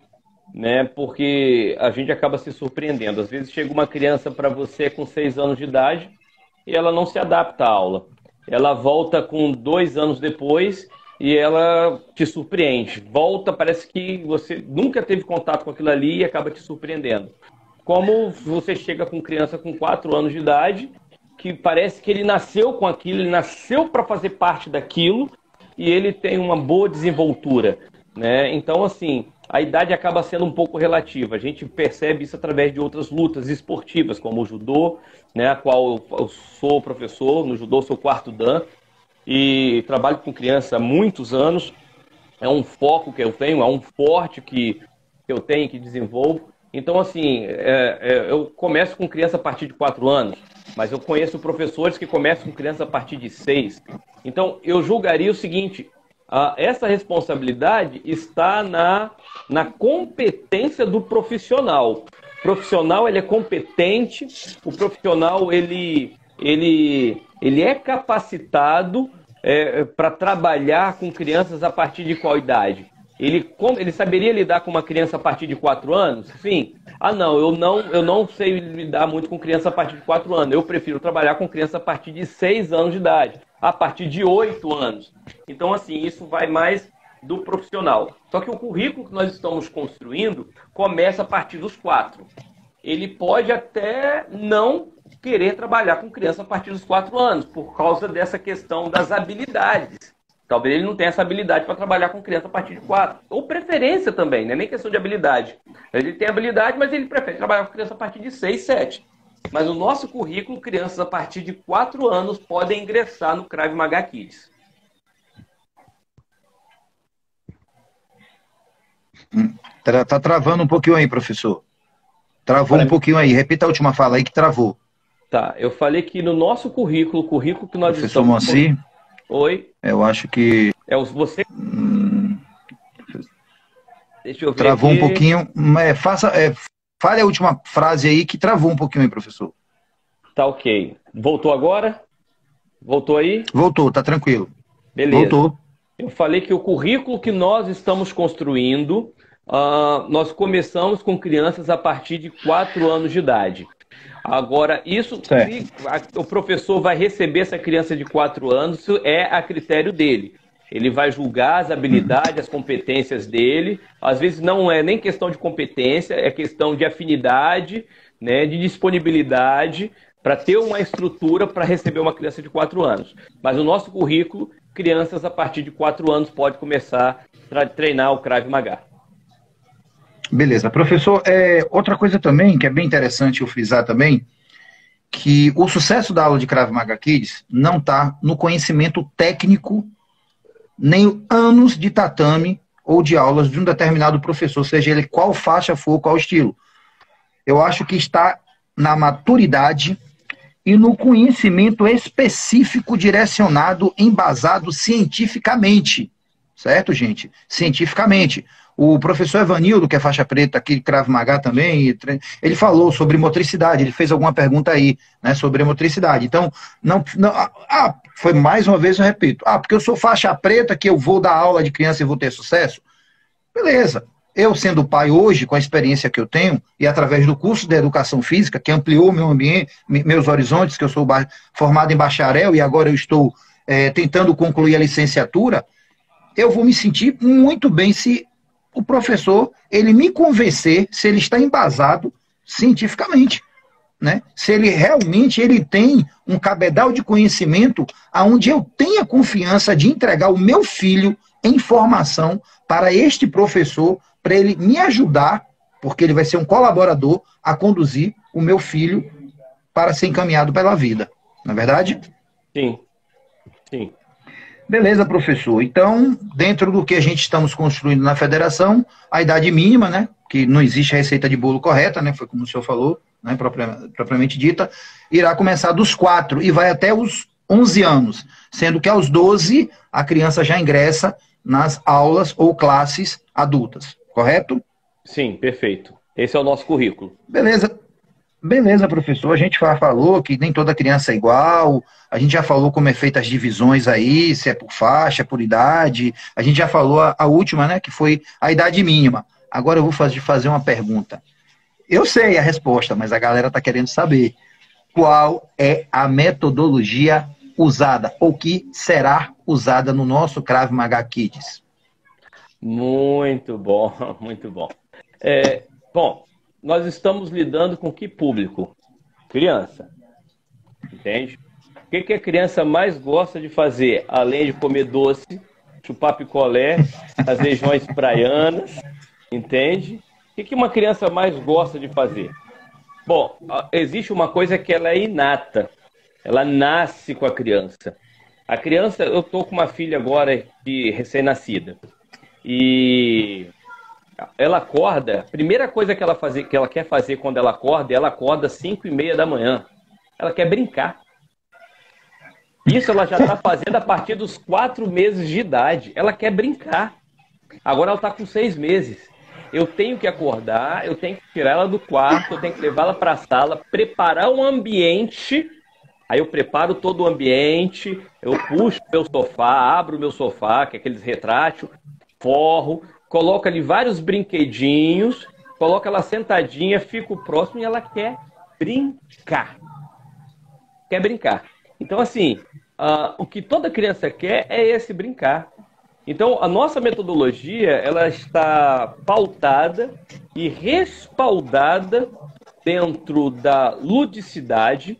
né? Porque a gente acaba se surpreendendo. Às vezes chega uma criança para você com 6 anos de idade e ela não se adapta à aula. Ela volta com 2 anos depois e ela te surpreende. Volta, parece que você nunca teve contato com aquilo ali e acaba te surpreendendo. Como você chega com criança com 4 anos de idade, que parece que ele nasceu com aquilo, ele nasceu para fazer parte daquilo e ele tem uma boa desenvoltura, né? Então, assim, a idade acaba sendo um pouco relativa. A gente percebe isso através de outras lutas esportivas, como o judô, né, a qual eu sou professor. No judô sou quarto dan e trabalho com criança há muitos anos. É um foco que eu tenho, é um forte que eu tenho, que desenvolvo. Então, assim, eu começo com criança a partir de 4 anos, mas eu conheço professores que começam com criança a partir de 6. Então, eu julgaria o seguinte: essa responsabilidade está na competência do profissional. O profissional, ele é competente, o profissional, ele é capacitado para trabalhar com crianças a partir de qual idade? Ele saberia lidar com uma criança a partir de 4 anos? Sim. Não, eu não sei lidar muito com criança a partir de 4 anos. Eu prefiro trabalhar com criança a partir de 6 anos de idade, a partir de 8 anos. Então, assim, isso vai mais do profissional. Só que o currículo que nós estamos construindo começa a partir dos 4. Ele pode até não querer trabalhar com criança a partir dos 4 anos, por causa dessa questão das habilidades. Talvez ele não tenha essa habilidade para trabalhar com criança a partir de 4. Ou preferência também, não é nem questão de habilidade. Ele tem habilidade, mas ele prefere trabalhar com criança a partir de 6, 7. Mas no nosso currículo, crianças a partir de 4 anos podem ingressar no Krav Maga Kids. Tá travando um pouquinho aí, professor. Travou um pouquinho aí. Repita a última fala aí que travou. Tá, eu falei que no nosso currículo, o currículo que nós professor Moacir? Oi? Eu acho que... você... Deixa eu ver travou aqui. Um pouquinho. Fale a última frase aí que travou um pouquinho aí, professor. Tá ok. Voltou agora? Voltou aí? Voltou, tá tranquilo. Beleza. Voltou. Eu falei que o currículo que nós estamos construindo, nós começamos com crianças a partir de 4 anos de idade. Agora, isso, se o professor vai receber essa criança de 4 anos, isso é a critério dele. Ele vai julgar as habilidades, as competências dele. Às vezes não é nem questão de competência, é questão de afinidade, né, de disponibilidade, para ter uma estrutura para receber uma criança de 4 anos. Mas no nosso currículo, crianças a partir de 4 anos podem começar a treinar o Krav Maga. Beleza. Professor, outra coisa também, que é bem interessante eu frisar também, que o sucesso da aula de Krav Maga Kids não está no conhecimento técnico, nem anos de tatame ou de aulas de um determinado professor, seja ele qual faixa for, qual estilo. Eu acho que está na maturidade e no conhecimento específico direcionado, embasado cientificamente. Certo, gente? Cientificamente. O professor Evanildo, que é faixa preta aqui de Krav Maga também, ele falou sobre motricidade, ele fez alguma pergunta aí, né, sobre a motricidade. Então, foi mais uma vez, eu repito, porque eu sou faixa preta, que eu vou dar aula de criança e vou ter sucesso? Beleza. Eu, sendo pai hoje, com a experiência que eu tenho, e através do curso de Educação Física, que ampliou meu ambiente, meus horizontes, que eu sou formado em bacharel e agora eu estou tentando concluir a licenciatura, eu vou me sentir muito bem se o professor, ele me convencer, se ele está embasado cientificamente, né? Se ele realmente tem um cabedal de conhecimento aonde eu tenha confiança de entregar o meu filho em formação para este professor, para ele me ajudar, porque ele vai ser um colaborador a conduzir o meu filho para ser encaminhado pela vida. Não é verdade? Sim. Sim. Beleza, professor. Então, dentro do que a gente estamos construindo na federação, a idade mínima, né, que não existe a receita de bolo correta, né, foi como o senhor falou, né, propriamente dita, irá começar dos 4 e vai até os 11 anos, sendo que aos 12 a criança já ingressa nas aulas ou classes adultas, correto? Sim, perfeito. Esse é o nosso currículo. Beleza, professor. A gente já falou que nem toda criança é igual, a gente já falou como é feita as divisões aí, se é por faixa, por idade, a gente já falou a última, né, que foi a idade mínima. Agora eu vou fazer uma pergunta. Eu sei a resposta, mas a galera está querendo saber. Qual é a metodologia usada, ou que será usada no nosso Krav Maga Kids? Muito bom, muito bom. Bom, nós estamos lidando com que público? Criança, entende? O que a criança mais gosta de fazer, além de comer doce, chupar picolé, as regiões praianas, entende? O que uma criança mais gosta de fazer? Bom, existe uma coisa que ela é inata, ela nasce com a criança. A criança, eu estou com uma filha agora de recém-nascida, e ela acorda, a primeira coisa que ela quer fazer quando ela acorda às 5h30 da manhã. Ela quer brincar. Isso ela já está fazendo a partir dos 4 meses de idade. Ela quer brincar. Agora ela está com 6 meses. Eu tenho que acordar, eu tenho que tirar ela do quarto, eu tenho que levá-la para a sala, preparar um ambiente. Aí eu preparo todo o ambiente, eu puxo o meu sofá, abro o meu sofá, que é aqueles retrátil, forro, coloco ali vários brinquedinhos, coloco ela sentadinha, fico próximo e ela quer brincar. Quer brincar. Então, assim, o que toda criança quer é esse brincar. Então, a nossa metodologia, ela está pautada e respaldada dentro da ludicidade,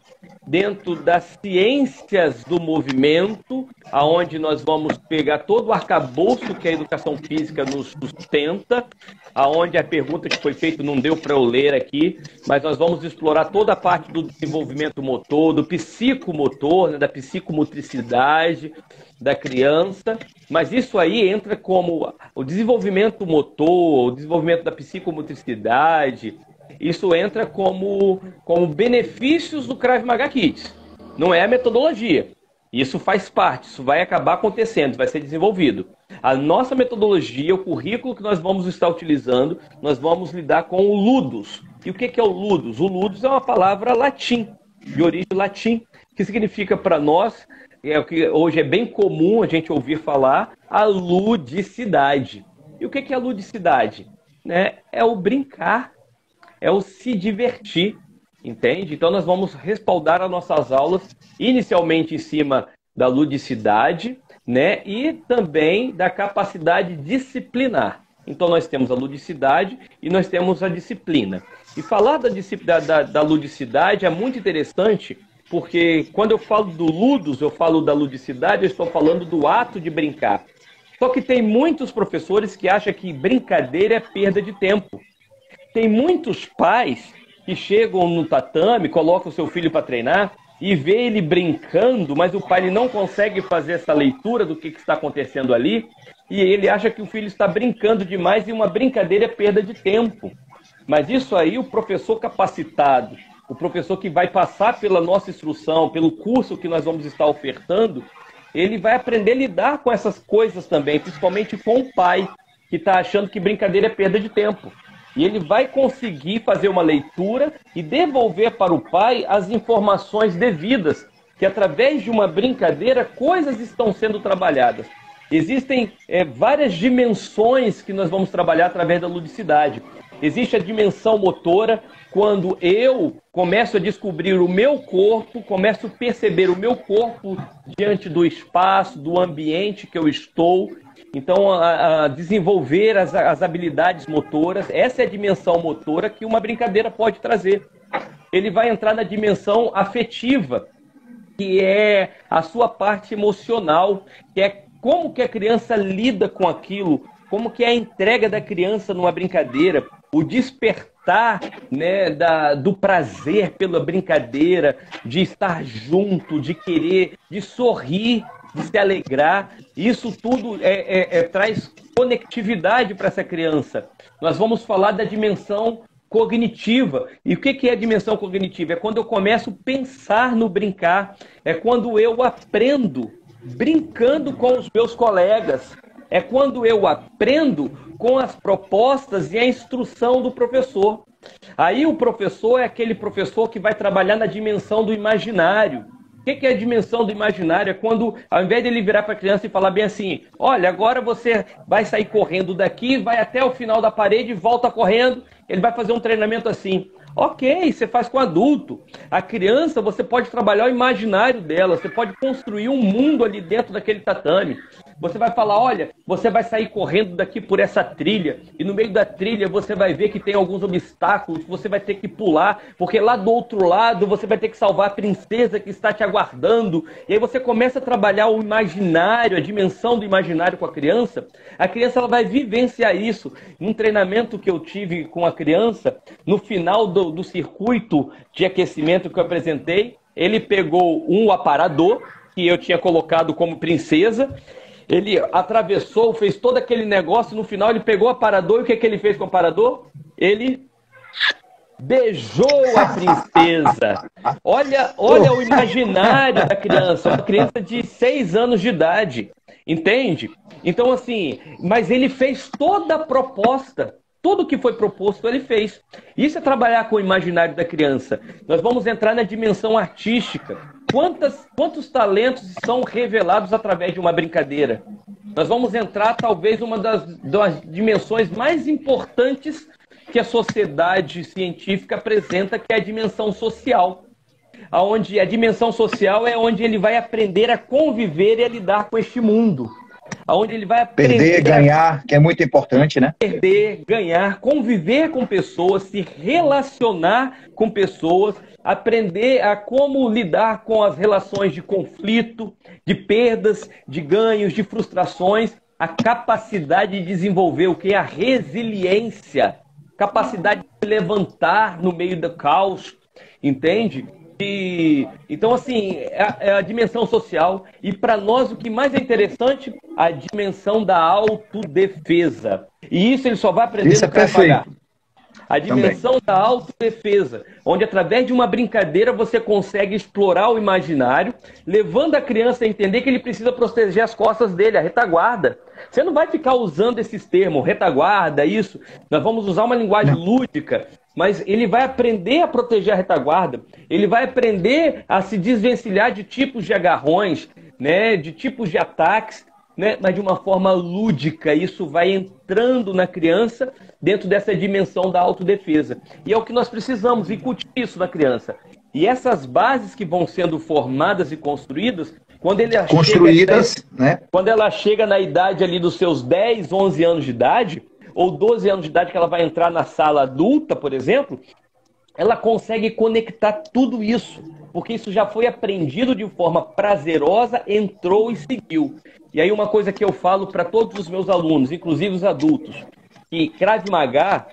dentro das ciências do movimento, aonde nós vamos pegar todo o arcabouço que a educação física nos sustenta, aonde a pergunta que foi feita não deu para eu ler aqui, mas nós vamos explorar toda a parte do desenvolvimento motor, do psicomotor, né, da psicomotricidade da criança, mas isso aí entra como o desenvolvimento motor, o desenvolvimento da psicomotricidade. Isso entra como benefícios do Krav Maga Kids. Não é a metodologia. Isso faz parte, isso vai acabar acontecendo, vai ser desenvolvido. A nossa metodologia, o currículo que nós vamos estar utilizando, nós vamos lidar com o ludus. E o que é o ludus? O ludus é uma palavra latim, de origem latim, que significa para nós, o que hoje é bem comum a gente ouvir falar, a ludicidade. E o que é a ludicidade? É o brincar, é o se divertir, entende? Então nós vamos respaldar as nossas aulas inicialmente em cima da ludicidade, né? E também da capacidade disciplinar. Então nós temos a ludicidade e nós temos a disciplina. E falar da ludicidade é muito interessante, porque quando eu falo do ludus, eu falo da ludicidade, eu estou falando do ato de brincar. Só que tem muitos professores que acham que brincadeira é perda de tempo. Tem muitos pais que chegam no tatame, colocam o seu filho para treinar e vê ele brincando, mas o pai ele não consegue fazer essa leitura do que está acontecendo ali e ele acha que o filho está brincando demais e uma brincadeira é perda de tempo. Mas isso aí o professor capacitado, o professor que vai passar pela nossa instrução, pelo curso que nós vamos estar ofertando, ele vai aprender a lidar com essas coisas também, principalmente com o pai que está achando que brincadeira é perda de tempo. E ele vai conseguir fazer uma leitura e devolver para o pai as informações devidas, que através de uma brincadeira, coisas estão sendo trabalhadas. Existem várias dimensões que nós vamos trabalhar através da ludicidade. Existe a dimensão motora, quando eu começo a descobrir o meu corpo, começo a perceber o meu corpo diante do espaço, do ambiente que eu estou. Então, a desenvolver as habilidades motoras, essa é a dimensão motora que uma brincadeira pode trazer. Ele vai entrar na dimensão afetiva, que é a sua parte emocional, que é como que a criança lida com aquilo, como que é a entrega da criança numa brincadeira, o despertar, né, do prazer pela brincadeira, de estar junto, de querer, de sorrir, de se alegrar. Isso tudo traz conectividade para essa criança. Nós vamos falar da dimensão cognitiva. E o que é a dimensão cognitiva? É quando eu começo a pensar no brincar. É quando eu aprendo brincando com os meus colegas. É quando eu aprendo com as propostas e a instrução do professor. Aí o professor é aquele professor que vai trabalhar na dimensão do imaginário. O que é a dimensão do imaginário? É quando, ao invés dele virar para a criança e falar bem assim, olha, agora você vai sair correndo daqui, vai até o final da parede, volta correndo, ele vai fazer um treinamento assim. Ok, você faz com adulto. A criança, você pode trabalhar o imaginário dela, você pode construir um mundo ali dentro daquele tatame. Você vai falar, olha, você vai sair correndo daqui por essa trilha, e no meio da trilha você vai ver que tem alguns obstáculos, você vai ter que pular, porque lá do outro lado você vai ter que salvar a princesa que está te aguardando. E aí você começa a trabalhar o imaginário, a dimensão do imaginário com a criança ela vai vivenciar isso. Num treinamento que eu tive com a criança, no final do circuito de aquecimento que eu apresentei, ele pegou um aparador, que eu tinha colocado como princesa, ele atravessou, fez todo aquele negócio, no final ele pegou o aparador, e o que ele fez com o aparador? Ele beijou a princesa. Olha o imaginário da criança, uma criança de 6 anos de idade, entende? Então assim, mas ele fez toda a proposta, tudo que foi proposto ele fez. Isso é trabalhar com o imaginário da criança. Nós vamos entrar na dimensão artística. Quantos talentos são revelados através de uma brincadeira? Nós vamos entrar, talvez, uma das dimensões mais importantes que a sociedade científica apresenta, que é a dimensão social. Onde a dimensão social é onde ele vai aprender a conviver e a lidar com este mundo. Onde ele vai aprender perder, ganhar, que é muito importante, né? Perder, ganhar, conviver com pessoas, se relacionar com pessoas, aprender a como lidar com as relações de conflito, de perdas, de ganhos, de frustrações, a capacidade de desenvolver o que é a resiliência, capacidade de se levantar no meio do caos, entende? Então, assim, é a dimensão social. E para nós, o que mais é interessante, a dimensão da autodefesa. E isso ele só vai aprender no Krav Maga. A dimensão da autodefesa, onde através de uma brincadeira você consegue explorar o imaginário, levando a criança a entender que ele precisa proteger as costas dele, a retaguarda. Você não vai ficar usando esses termos, retaguarda, isso. Nós vamos usar uma linguagem lúdica, mas ele vai aprender a proteger a retaguarda, ele vai aprender a se desvencilhar de tipos de agarrões, né, de tipos de ataques, né, mas de uma forma lúdica. Isso vai entrando na criança dentro dessa dimensão da autodefesa. E é o que nós precisamos, incutir isso na criança. E essas bases que vão sendo formadas e construídas, quando ela chega na idade ali dos seus 10, 11 anos de idade, ou 12 anos de idade, que ela vai entrar na sala adulta, por exemplo, ela consegue conectar tudo isso, porque isso já foi aprendido de forma prazerosa, entrou e seguiu. E aí uma coisa que eu falo para todos os meus alunos, inclusive os adultos, que Krav Maga,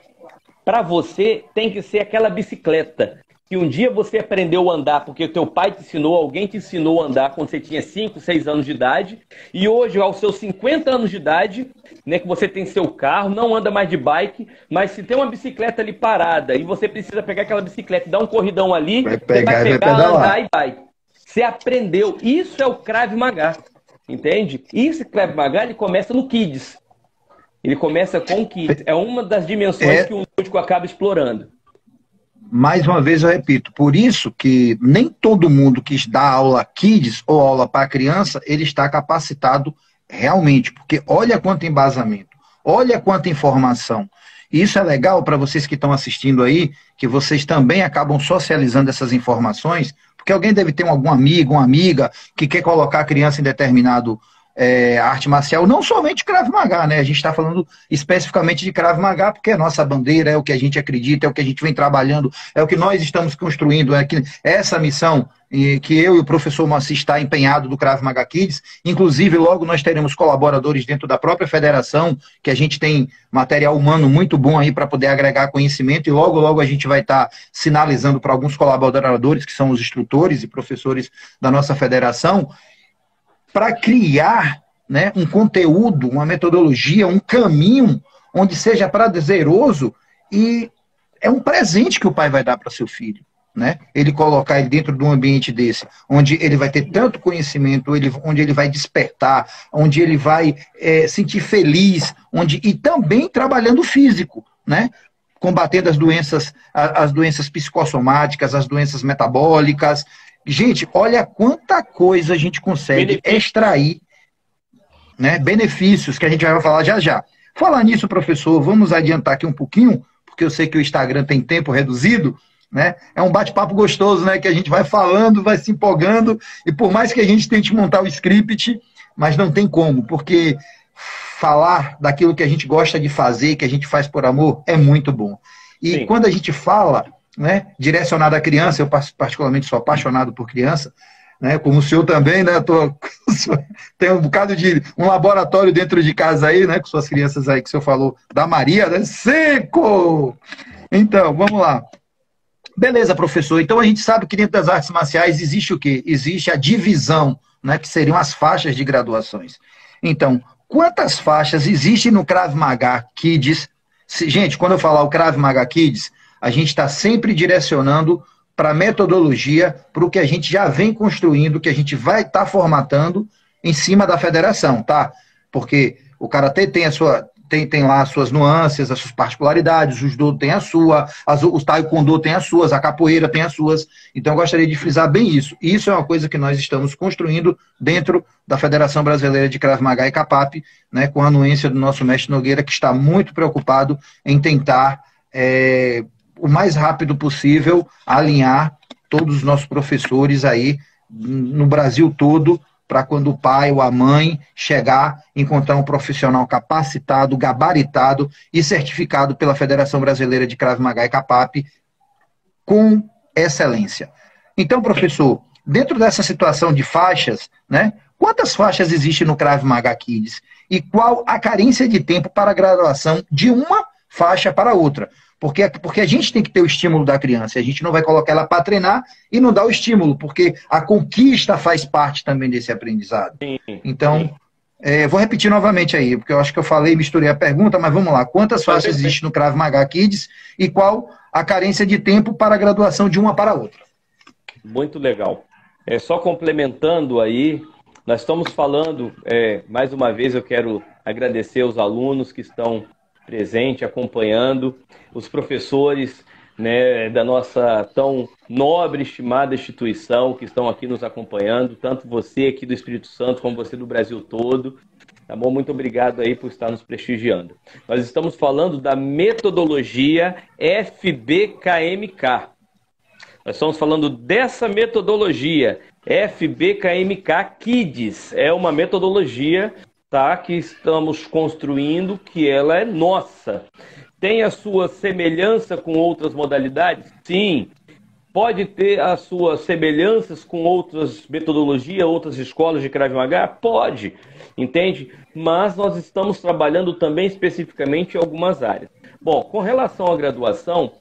para você, tem que ser aquela bicicleta. Que um dia você aprendeu a andar porque o teu pai te ensinou, alguém te ensinou a andar quando você tinha 5, 6 anos de idade, e hoje, aos seus 50 anos de idade, né, que você tem seu carro, não anda mais de bike, mas se tem uma bicicleta ali parada e você precisa pegar aquela bicicleta e dar um corridão ali, você vai pegar, andar e vai. Você aprendeu. Isso é o Krav Maga, entende? E esse Krav Maga, ele começa no Kids. Ele começa com o Kids. É uma das dimensões que o lúdico acaba explorando. Mais uma vez eu repito, por isso que nem todo mundo que dá aula Kids ou aula para criança, ele está capacitado realmente, porque olha quanto embasamento, olha quanta informação. E isso é legal para vocês que estão assistindo aí, que vocês também acabam socializando essas informações, porque alguém deve ter algum amigo, uma amiga, que quer colocar a criança em determinado arte marcial, não somente Krav Maga, né? A gente está falando especificamente de Krav Maga, porque é a nossa bandeira, é o que a gente acredita, é o que a gente vem trabalhando, é o que nós estamos construindo, essa missão que eu e o professor Moacir está empenhado do Krav Maga Kids. Inclusive, logo nós teremos colaboradores dentro da própria federação, que a gente tem material humano muito bom aí para poder agregar conhecimento, e logo a gente vai estar sinalizando para alguns colaboradores, que são os instrutores e professores da nossa federação, para criar, né, um conteúdo, uma metodologia, um caminho onde seja prazeroso, e é um presente que o pai vai dar para seu filho, né? Ele colocar ele dentro de um ambiente desse, onde ele vai ter tanto conhecimento, onde ele vai despertar, onde ele vai sentir feliz, e também trabalhando o físico, né? Combatendo as doenças psicossomáticas, as doenças metabólicas. Gente, olha quanta coisa a gente consegue extrair, né? Benefícios que a gente vai falar já já. Falar nisso, professor, vamos adiantar aqui um pouquinho, porque eu sei que o Instagram tem tempo reduzido, né? É um bate-papo gostoso, né? Que a gente vai falando, vai se empolgando, e por mais que a gente tente montar o script, mas não tem como, porque falar daquilo que a gente gosta de fazer, que a gente faz por amor, é muito bom. E Sim. Quando a gente fala, né, direcionado à criança, eu particularmente sou apaixonado por criança, né, como o senhor também, né, tem um bocado de um laboratório dentro de casa aí, né, com suas crianças aí que o senhor falou, da Maria, né, 5! Então, vamos lá. Beleza, professor. Então a gente sabe que dentro das artes marciais existe o quê? Existe a divisão, né, que seriam as faixas de graduações. Então, quantas faixas existem no Krav Maga Kids? Gente, quando eu falar o Krav Maga Kids, a gente está sempre direcionando para a metodologia, para o que a gente já vem construindo, que a gente vai estar formatando em cima da federação, tá? Porque o Karatê tem a sua... Tem lá as suas nuances, as suas particularidades, o judô tem a sua, o taekwondo tem as suas, a capoeira tem as suas. Então eu gostaria de frisar bem isso. Isso é uma coisa que nós estamos construindo dentro da Federação Brasileira de Krav Maga e Capap, né, com a anuência do nosso mestre Nogueira, que está muito preocupado em tentar, o mais rápido possível, alinhar todos os nossos professores aí no Brasil todo, para quando o pai ou a mãe chegar, encontrar um profissional capacitado, gabaritado e certificado pela Federação Brasileira de Krav Maga e Capap com excelência. Então, professor, dentro dessa situação de faixas, né, quantas faixas existem no Krav Maga Kids? E qual a carência de tempo para a graduação de uma faixa para outra? Porque a gente tem que ter o estímulo da criança, a gente não vai colocar ela para treinar e não dar o estímulo, porque a conquista faz parte também desse aprendizado. Sim, então, vou repetir novamente aí, porque eu acho que eu falei e misturei a pergunta, mas vamos lá. Quantas faixas existem no Krav Maga Kids e qual a carência de tempo para a graduação de uma para a outra? Muito legal. Só complementando aí, nós estamos falando, mais uma vez eu quero agradecer aos alunos que estão presente, acompanhando, os professores, né, da nossa tão nobre, estimada instituição que estão aqui nos acompanhando, tanto você aqui do Espírito Santo como você do Brasil todo. Tá bom? Muito obrigado aí por estar nos prestigiando. Nós estamos falando da metodologia FBKMK. Nós estamos falando dessa metodologia FBKMK Kids. É uma metodologia, tá, que estamos construindo, que ela é nossa. Tem a sua semelhança com outras modalidades? Sim. Pode ter as suas semelhanças com outras metodologias, outras escolas de Krav Maga? Pode, entende? Mas nós estamos trabalhando também especificamente em algumas áreas. Bom, com relação à graduação,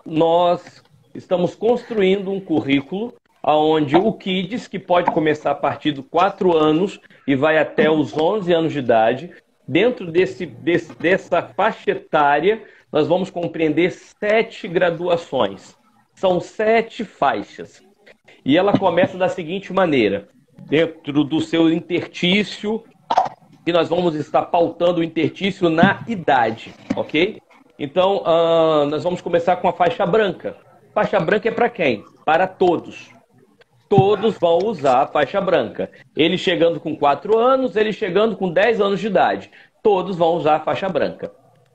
nós estamos construindo um currículo onde o Kids, que pode começar a partir dos 4 anos e vai até os 11 anos de idade, dentro dessa faixa etária, nós vamos compreender 7 graduações. São 7 faixas. E ela começa da seguinte maneira, dentro do seu intertício, que nós vamos estar pautando o intertício na idade, ok? Então, nós vamos começar com a faixa branca. Faixa branca é para quem? Para todos. Todos vão usar a faixa branca. Ele chegando com 4 anos, ele chegando com 10 anos de idade. Todos vão usar a faixa branca.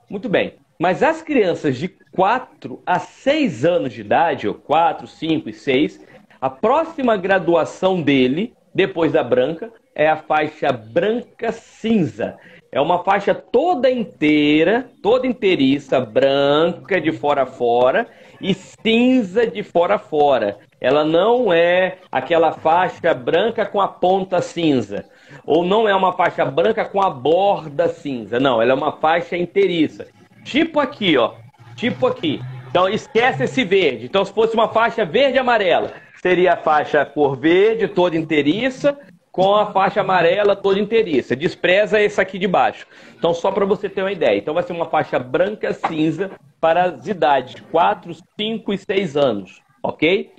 Muito bem. Mas as crianças de 4 a 6 anos de idade, ou 4, 5 e 6, a próxima graduação dele, depois da branca, é a faixa branca cinza. É uma faixa toda inteira, toda inteiriça, branca de fora a fora e cinza de fora a fora. Ela não é aquela faixa branca com a ponta cinza. Ou não é uma faixa branca com a borda cinza. Não, ela é uma faixa inteiriça. Tipo aqui, ó. Tipo aqui. Então esquece esse verde. Então se fosse uma faixa verde e amarela, seria a faixa cor verde, toda inteiriça, com a faixa amarela toda inteiriça. Despreza esse aqui de baixo. Então, só para você ter uma ideia. Então, vai ser uma faixa branca cinza para as idades 4, 5 e 6 anos. Ok?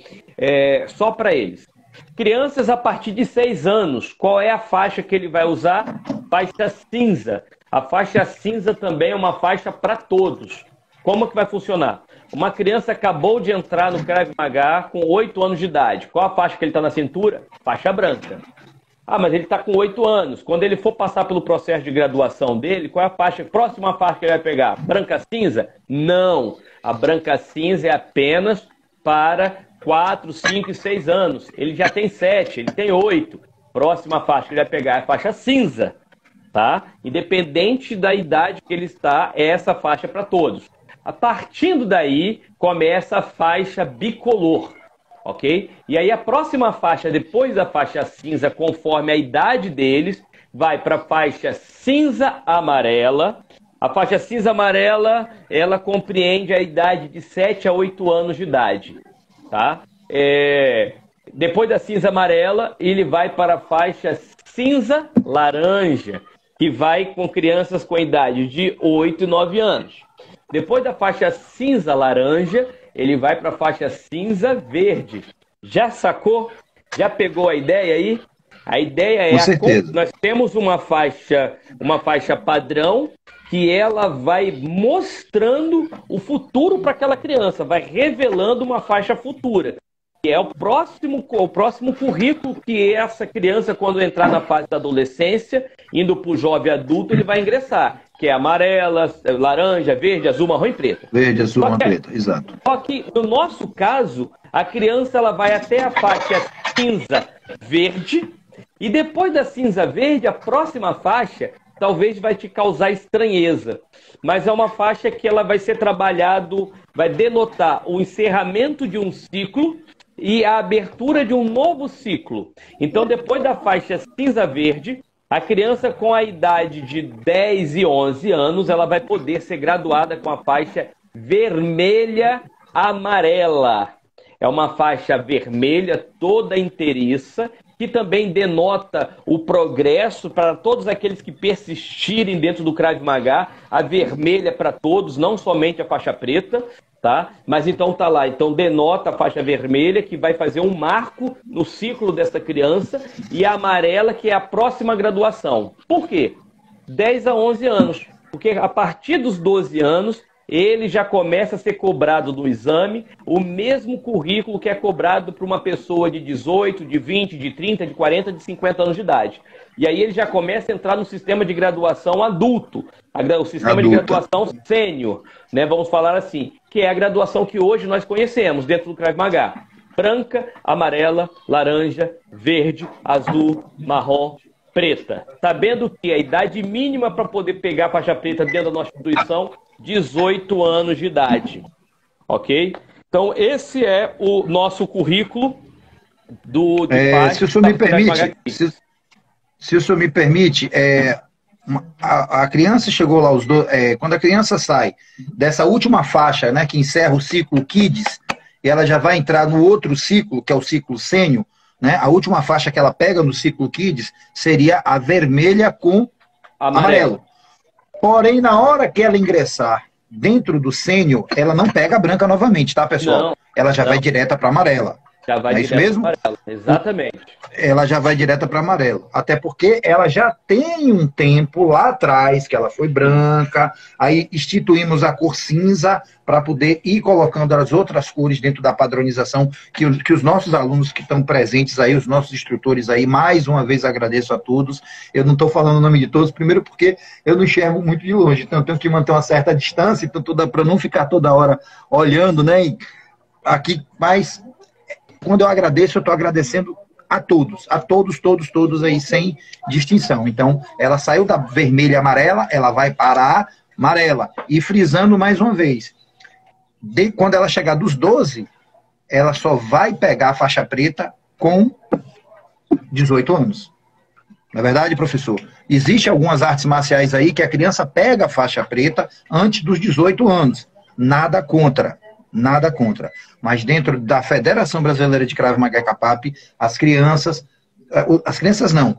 Só para eles. Crianças a partir de 6 anos, qual é a faixa que ele vai usar? Faixa cinza. A faixa cinza também é uma faixa para todos. Como que vai funcionar? Uma criança acabou de entrar no Krav Maga com 8 anos de idade. Qual a faixa que ele está na cintura? Faixa branca. Ah, mas ele está com 8 anos. Quando ele for passar pelo processo de graduação dele, qual é a faixa, próxima faixa que ele vai pegar? Branca cinza? Não. A branca cinza é apenas para 4, 5 e 6 anos. Ele já tem 7, ele tem 8. Próxima faixa que ele vai pegar é a faixa cinza. Tá? Independente da idade que ele está, é essa faixa para todos. A partir daí, começa a faixa bicolor. Ok? E aí a próxima faixa, depois da faixa cinza, conforme a idade deles, vai para a faixa cinza amarela. A faixa cinza amarela, ela compreende a idade de 7 a 8 anos de idade. Tá? Depois da cinza amarela, ele vai para a faixa cinza laranja, que vai com crianças com idade de 8 e 9 anos. Depois da faixa cinza laranja, ele vai para a faixa cinza verde. Já sacou? Já pegou a ideia aí? A ideia Com certeza. Nós temos uma faixa padrão que ela vai mostrando o futuro para aquela criança, vai revelando uma faixa futura. Que é o próximo currículo que essa criança, quando entrar na fase da adolescência, indo para o jovem adulto, ele vai ingressar. Que é amarela, laranja, verde, azul, marrom e preto. Verde, azul, marrom e preto, exato. Só que, no nosso caso, a criança ela vai até a faixa cinza verde, e depois da cinza verde, a próxima faixa talvez vai te causar estranheza. Mas é uma faixa que ela vai ser trabalhado, vai denotar o encerramento de um ciclo e a abertura de um novo ciclo. Então, depois da faixa cinza verde, a criança com a idade de 10 e 11 anos, ela vai poder ser graduada com a faixa vermelha amarela. É uma faixa vermelha toda inteiriça, que também denota o progresso para todos aqueles que persistirem dentro do Krav Maga. A vermelha para todos, não somente a faixa preta, tá? Mas então tá lá, então denota a faixa vermelha, que vai fazer um marco no ciclo dessa criança, e a amarela, que é a próxima graduação. Por quê? 10 a 11 anos. Porque a partir dos 12 anos, ele já começa a ser cobrado no exame o mesmo currículo que é cobrado para uma pessoa de 18, de 20, de 30, de 40, de 50 anos de idade. E aí ele já começa a entrar no sistema de graduação adulto, o sistema de graduação sênior, né? Vamos falar assim, que é a graduação que hoje nós conhecemos dentro do Krav Maga. Branca, amarela, laranja, verde, azul, marrom, preta. Sabendo que a idade mínima para poder pegar a faixa preta dentro da nossa instituição, 18 anos de idade. Ok? Então, esse é o nosso currículo do se o senhor me permite, se o senhor me permite, a criança chegou lá, quando a criança sai dessa última faixa, né, que encerra o ciclo Kids, e ela já vai entrar no outro ciclo, que é o ciclo Sênior, né, a última faixa que ela pega no ciclo Kids seria a vermelha com amarelo. Porém, na hora que ela ingressar dentro do sênior, ela não pega a branca novamente, tá, pessoal? Não, ela já vai direta para amarela. Já vai direto mesmo? para amarela, exatamente. Ela já vai direta para amarelo. Até porque ela já tem um tempo lá atrás que ela foi branca, aí instituímos a cor cinza para poder ir colocando as outras cores dentro da padronização que os nossos alunos que estão presentes aí, os nossos instrutores aí, mais uma vez agradeço a todos. Eu não estou falando o nome de todos, primeiro porque eu não enxergo muito de longe, então eu tenho que manter uma certa distância para não ficar toda hora olhando, né? Aqui, mas quando eu agradeço, eu estou agradecendo a todos, todos aí, sem distinção. Então, ela saiu da vermelha e amarela, ela vai para a amarela. E frisando mais uma vez, quando ela chegar dos 12, ela só vai pegar a faixa preta com 18 anos. Não é verdade, professor? Existem algumas artes marciais aí que a criança pega a faixa preta antes dos 18 anos. Nada contra. Nada contra. Mas dentro da Federação Brasileira de Krav Maga Capap, as crianças não,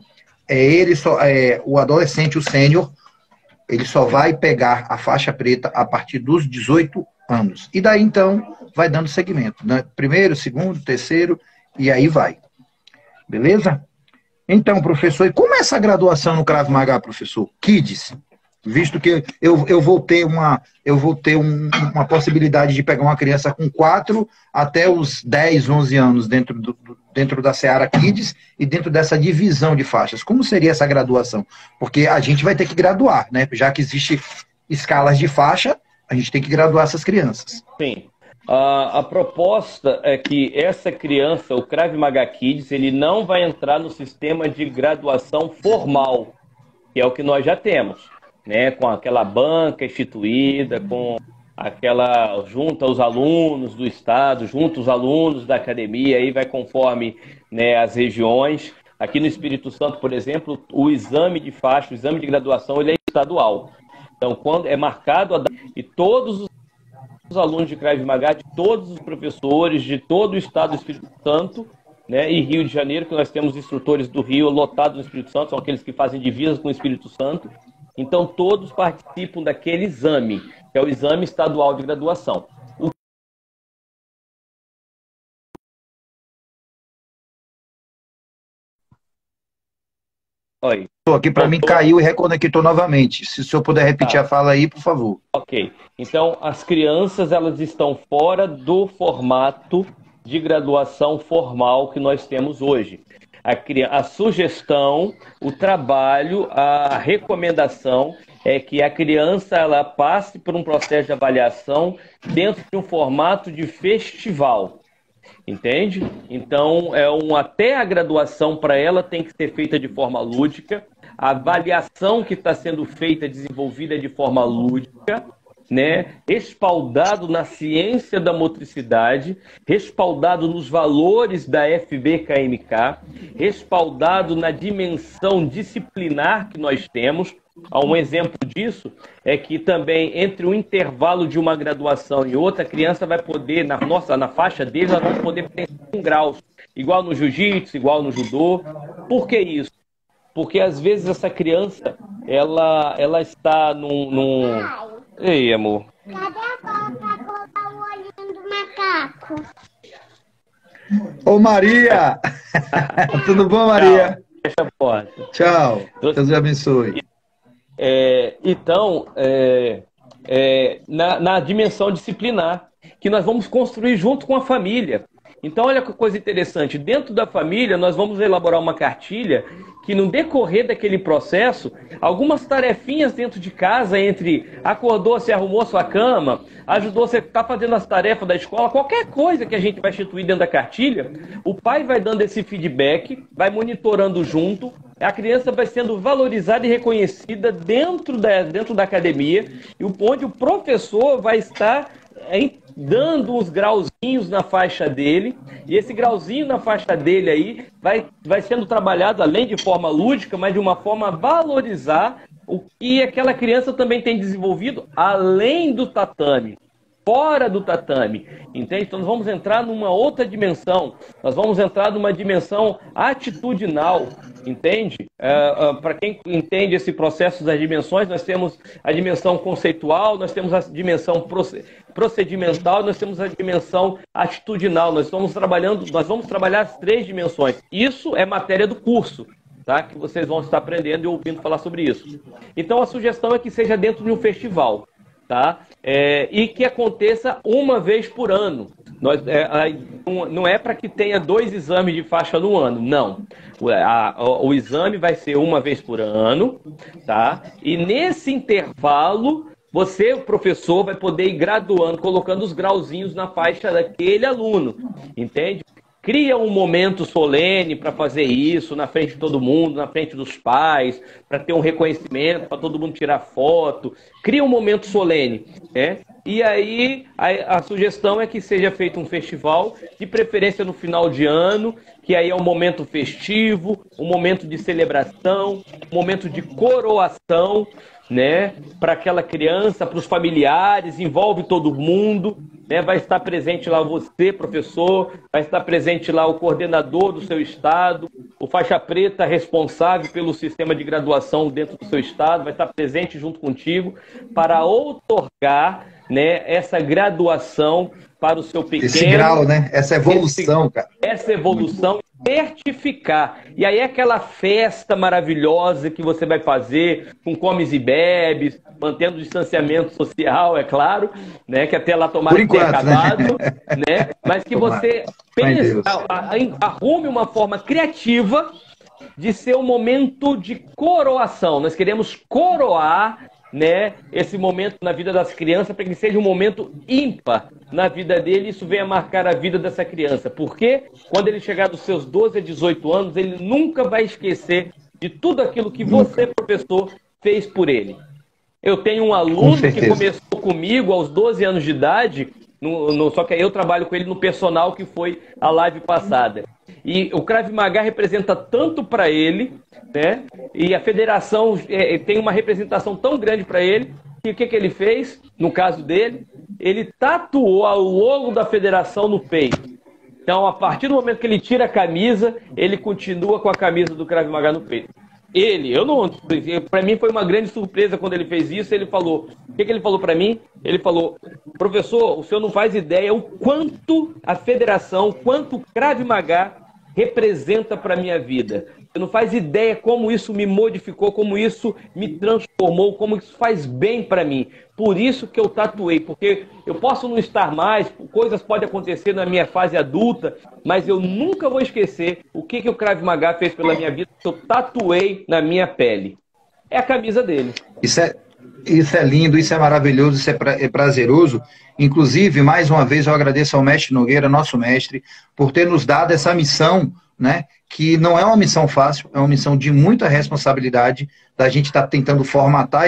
o adolescente, o sênior, ele só vai pegar a faixa preta a partir dos 18 anos. E daí, então, vai dando segmento, né? Primeiro, segundo, terceiro, e aí vai. Beleza? Então, professor, e como é essa graduação no Krav Maga, professor? Kids? Visto que eu vou ter uma possibilidade de pegar uma criança com 4 até os 10, 11 anos dentro da Seara Kids e dentro dessa divisão de faixas. Como seria essa graduação? Porque a gente vai ter que graduar, né? Já que existe escalas de faixa, a gente tem que graduar essas crianças. Sim. A proposta é que essa criança, o Krav Maga Kids, ele não vai entrar no sistema de graduação formal, que é o que nós já temos, né? Com aquela banca instituída, com aquela junta aos alunos do estado, junto aos alunos da academia, aí vai conforme, né, as regiões. Aqui no Espírito Santo, por exemplo, o exame de faixa, o exame de graduação, ele é estadual. Então, quando é marcado e todos os alunos de Krav Maga, de todos os professores, de todo o estado do Espírito Santo, né, e Rio de Janeiro, que nós temos instrutores do Rio lotados no Espírito Santo, são aqueles que fazem divisas com o Espírito Santo. Então, todos participam daquele exame, que é o exame estadual de graduação. Oi. Aqui para mim caiu e reconectou novamente. Se o senhor puder repetir a fala aí, por favor. Ok. Então, as crianças, elas estão fora do formato de graduação formal que nós temos hoje. A sugestão, o trabalho, a recomendação é que a criança ela passe por um processo de avaliação dentro de um formato de festival. Entende? Então, até a graduação para ela tem que ser feita de forma lúdica. A avaliação que está sendo feita, desenvolvida de forma lúdica, né? Respaldado na ciência da motricidade, respaldado nos valores da FBKMK, respaldado na dimensão disciplinar que nós temos. Um exemplo disso é que também entre um intervalo de uma graduação e outra, a criança vai poder, na faixa deles, ela vai poder preencher um grau, igual no jiu-jitsu, igual no judô. Por que isso? Porque às vezes essa criança, ela está num... Ei, amor. Cadê a bola pra colocar o olhinho do macaco? Ô, Maria! Tudo bom, Maria? Fecha a porta. Tchau. Deus te abençoe. Então, na dimensão disciplinar, que nós vamos construir junto com a família. Então, olha que coisa interessante. Dentro da família, nós vamos elaborar uma cartilha que, no decorrer daquele processo, algumas tarefinhas dentro de casa, entre acordou, você arrumou sua cama, ajudou, você está fazendo as tarefas da escola, qualquer coisa que a gente vai instituir dentro da cartilha, o pai vai dando esse feedback, vai monitorando junto, a criança vai sendo valorizada e reconhecida dentro da academia, e onde o professor vai estar dando os grauzinhos na faixa dele, e esse grauzinho na faixa dele aí vai sendo trabalhado, além de forma lúdica, mas de uma forma a valorizar o que aquela criança também tem desenvolvido além do tatame, fora do tatame, entende? Então nós vamos entrar numa outra dimensão, nós vamos entrar numa dimensão atitudinal, entende? Para quem entende esse processo das dimensões, nós temos a dimensão conceitual, nós temos a dimensão procedimental, nós temos a dimensão atitudinal, nós vamos trabalhar as 3 dimensões. Isso é matéria do curso, tá? Que vocês vão estar aprendendo e ouvindo falar sobre isso. Então a sugestão é que seja dentro de um festival. Tá? E que aconteça uma vez por ano. Não é para que tenha 2 exames de faixa no ano, não. O exame vai ser uma vez por ano, tá? E nesse intervalo, você, o professor, vai poder ir graduando, colocando os grauzinhos na faixa daquele aluno, entende? Cria um momento solene para fazer isso, na frente de todo mundo, na frente dos pais, para ter um reconhecimento, para todo mundo tirar foto. Cria um momento solene, né? E aí a sugestão é que seja feito um festival, de preferência no final de ano, que aí é um momento festivo, um momento de celebração, um momento de coroação, né, para aquela criança, para os familiares, envolve todo mundo, né, vai estar presente lá você, professor, vai estar presente lá o coordenador do seu estado, o faixa preta responsável pelo sistema de graduação dentro do seu estado, vai estar presente junto contigo para outorgar né, essa graduação para o seu pequeno. Esse grau, né? Essa evolução, cara. Essa evolução, certificar. E aí é aquela festa maravilhosa que você vai fazer com comes e bebes, mantendo o distanciamento social, é claro, né? Que até lá tomara que tenha acabado, né? Mas que você pense, arrume uma forma criativa de ser um momento de coroação. Nós queremos coroar, né, esse momento na vida das crianças para que seja um momento ímpar na vida dele. Isso venha marcar a vida dessa criança. Porque quando ele chegar dos seus 12 a 18 anos, ele nunca vai esquecer de tudo aquilo que você, professor, fez por ele. Eu tenho um aluno que começou comigo aos 12 anos de idade, só que eu trabalho com ele no personal, que foi a live passada. E o Krav Maga representa tanto para ele, né? E a federação tem uma representação tão grande para ele, que o que ele fez, no caso dele? Ele tatuou o logo da federação no peito. Então, a partir do momento que ele tira a camisa, ele continua com a camisa do Krav Maga no peito. Para mim foi uma grande surpresa quando ele fez isso. Ele falou, o que ele falou para mim? Ele falou: professor, o senhor não faz ideia o quanto a federação, quanto o Krav Maga representa para a minha vida. Você não faz ideia como isso me modificou, como isso me transformou, como isso faz bem para mim. Por isso que eu tatuei, porque eu posso não estar mais, coisas podem acontecer na minha fase adulta, mas eu nunca vou esquecer o que o Krav Maga fez pela minha vida, que eu tatuei na minha pele. É a camisa dele. Isso é lindo, isso é maravilhoso, isso é prazeroso. Inclusive, mais uma vez, eu agradeço ao mestre Nogueira, nosso mestre, por ter nos dado essa missão, né? Que não é uma missão fácil, é uma missão de muita responsabilidade, da gente estar tentando formatar,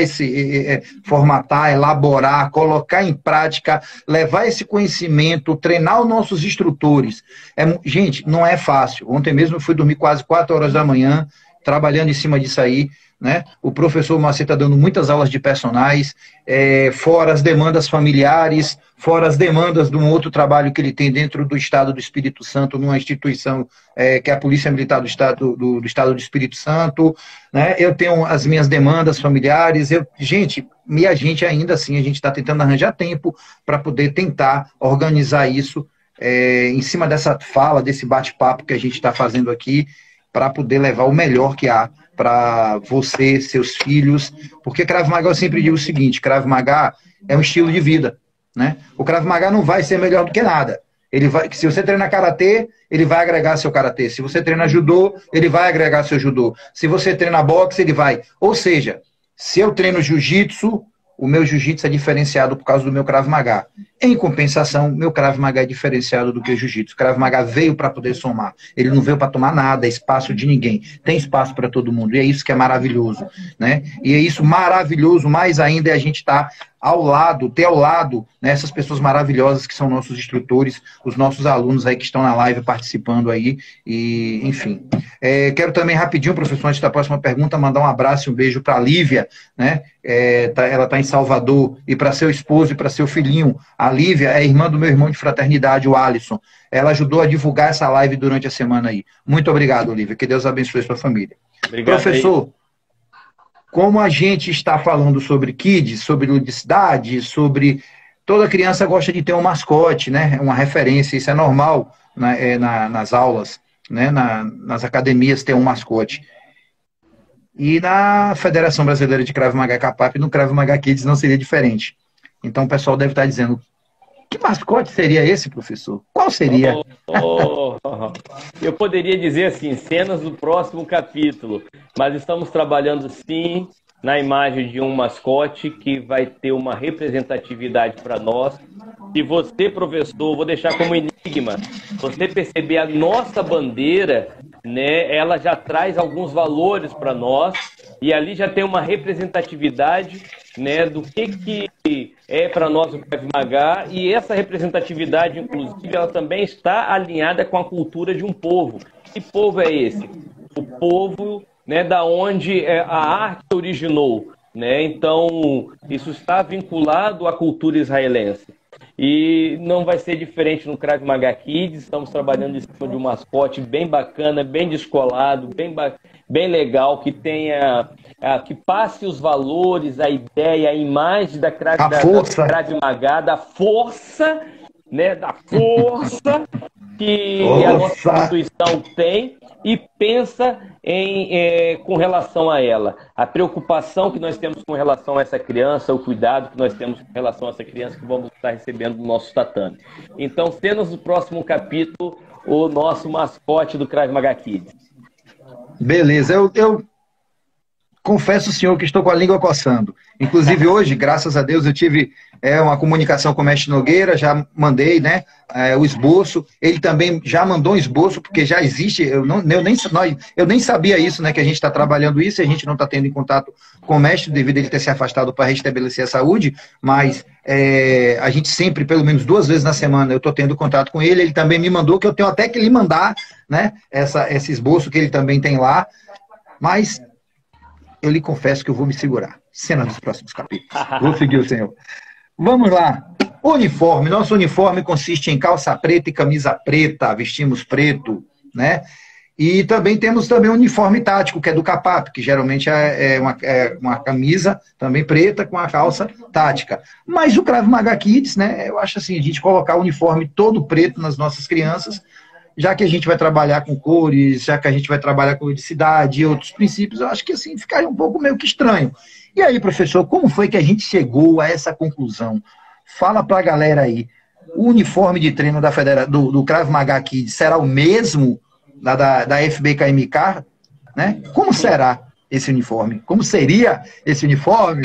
elaborar, colocar em prática, levar esse conhecimento, treinar os nossos instrutores. Gente, não é fácil. Ontem mesmo eu fui dormir quase 4 horas da manhã, trabalhando em cima disso aí, né? O professor Moacir está dando muitas aulas de personagens, fora as demandas familiares, fora as demandas de um outro trabalho que ele tem dentro do Estado do Espírito Santo, numa instituição que é a Polícia Militar do Estado do Espírito Santo, né? Eu tenho as minhas demandas familiares, minha gente ainda assim, a gente está tentando arranjar tempo para poder tentar organizar isso em cima dessa fala, desse bate-papo que a gente está fazendo aqui, para poder levar o melhor que há para você, seus filhos, porque Krav Maga, eu sempre digo o seguinte: Krav Maga é um estilo de vida, né? O Krav Maga não vai ser melhor do que nada. Se você treina karatê, ele vai agregar seu karatê. Se você treina judô, ele vai agregar seu judô. Se você treina boxe, ele vai. Ou seja, se eu treino jiu-jitsu, o meu jiu-jitsu é diferenciado por causa do meu Krav Maga. Em compensação, meu Krav Maga é diferenciado do que o jiu-jitsu. O Krav Maga veio para poder somar. Ele não veio para tomar nada, é espaço de ninguém. Tem espaço para todo mundo. E é isso que é maravilhoso, né? E é isso maravilhoso, mais ainda, é a gente estar ter ao lado, né, essas pessoas maravilhosas que são nossos instrutores, os nossos alunos aí que estão na live participando aí, e enfim. Quero também rapidinho, professor, antes da próxima pergunta, mandar um abraço e um beijo para a Lívia, né? Ela está em Salvador, e para seu esposo e para seu filhinho. A Lívia é irmã do meu irmão de fraternidade, o Alisson. Ela ajudou a divulgar essa live durante a semana aí. Muito obrigado, Lívia. Que Deus abençoe sua família. Obrigado, professor, como a gente está falando sobre kids, sobre ludicidade, sobre... Toda criança gosta de ter um mascote, né? Uma referência, isso é normal nas aulas, né? Nas academias ter um mascote. E na Federação Brasileira de Krav Maga Capap, no Krav Maga Kids não seria diferente. Então o pessoal deve estar dizendo: que mascote seria esse, professor? Qual seria? Eu poderia dizer assim, cenas do próximo capítulo, mas estamos trabalhando sim na imagem de um mascote que vai ter uma representatividade para nós. E você, professor, vou deixar como enigma, você perceber a nossa bandeira, né, ela já traz alguns valores para nós, e ali já tem uma representatividade, né, do que é para nós o Krav Maga, e essa representatividade, inclusive, ela também está alinhada com a cultura de um povo. Que povo é esse? O povo, né, da onde a arte originou, né? Então, isso está vinculado à cultura israelense. E não vai ser diferente no Krav Maga Kids. Estamos trabalhando em cima de um mascote bem bacana, bem descolado, bem legal, que tenha que passe os valores, a ideia, a imagem da Krav Maga, da força, né, da força que a nossa instituição tem e pensa com relação a ela. A preocupação que nós temos com relação a essa criança, o cuidado que nós temos com relação a essa criança que vamos estar recebendo no nosso tatame. Então, cenas do próximo capítulo, o nosso mascote do Krav Maga Kids. Beleza, eu confesso, senhor, que estou com a língua coçando. Inclusive, hoje, graças a Deus, eu tive uma comunicação com o mestre Nogueira, já mandei, né, o esboço. Ele também já mandou um esboço, porque já existe, eu nem sabia isso, né, que a gente está trabalhando isso, e a gente não está tendo em contato com o mestre, devido a ele ter se afastado para restabelecer a saúde, mas a gente sempre, pelo menos 2 vezes na semana, eu estou tendo contato com ele. Ele também me mandou, que eu tenho até que lhe mandar, né, esse esboço que ele também tem lá, mas eu lhe confesso que eu vou me segurar. Cena dos próximos capítulos. Vou seguir o senhor. Vamos lá. Uniforme. Nosso uniforme consiste em calça preta e camisa preta. Vestimos preto, né? E também temos o uniforme tático, que é do CAPAP, que geralmente é uma camisa também preta com a calça tática. Mas o Krav Maga Kids, né? Eu acho assim, a gente colocar o uniforme todo preto nas nossas crianças, já que a gente vai trabalhar com cores, já que a gente vai trabalhar com ludicidade e outros princípios, eu acho que assim ficaria um pouco meio que estranho. E aí, professor, como foi que a gente chegou a essa conclusão? Fala pra galera aí, o uniforme de treino do Krav Maga Kids será o mesmo da FBKMK, né? Como será esse uniforme? Como seria esse uniforme?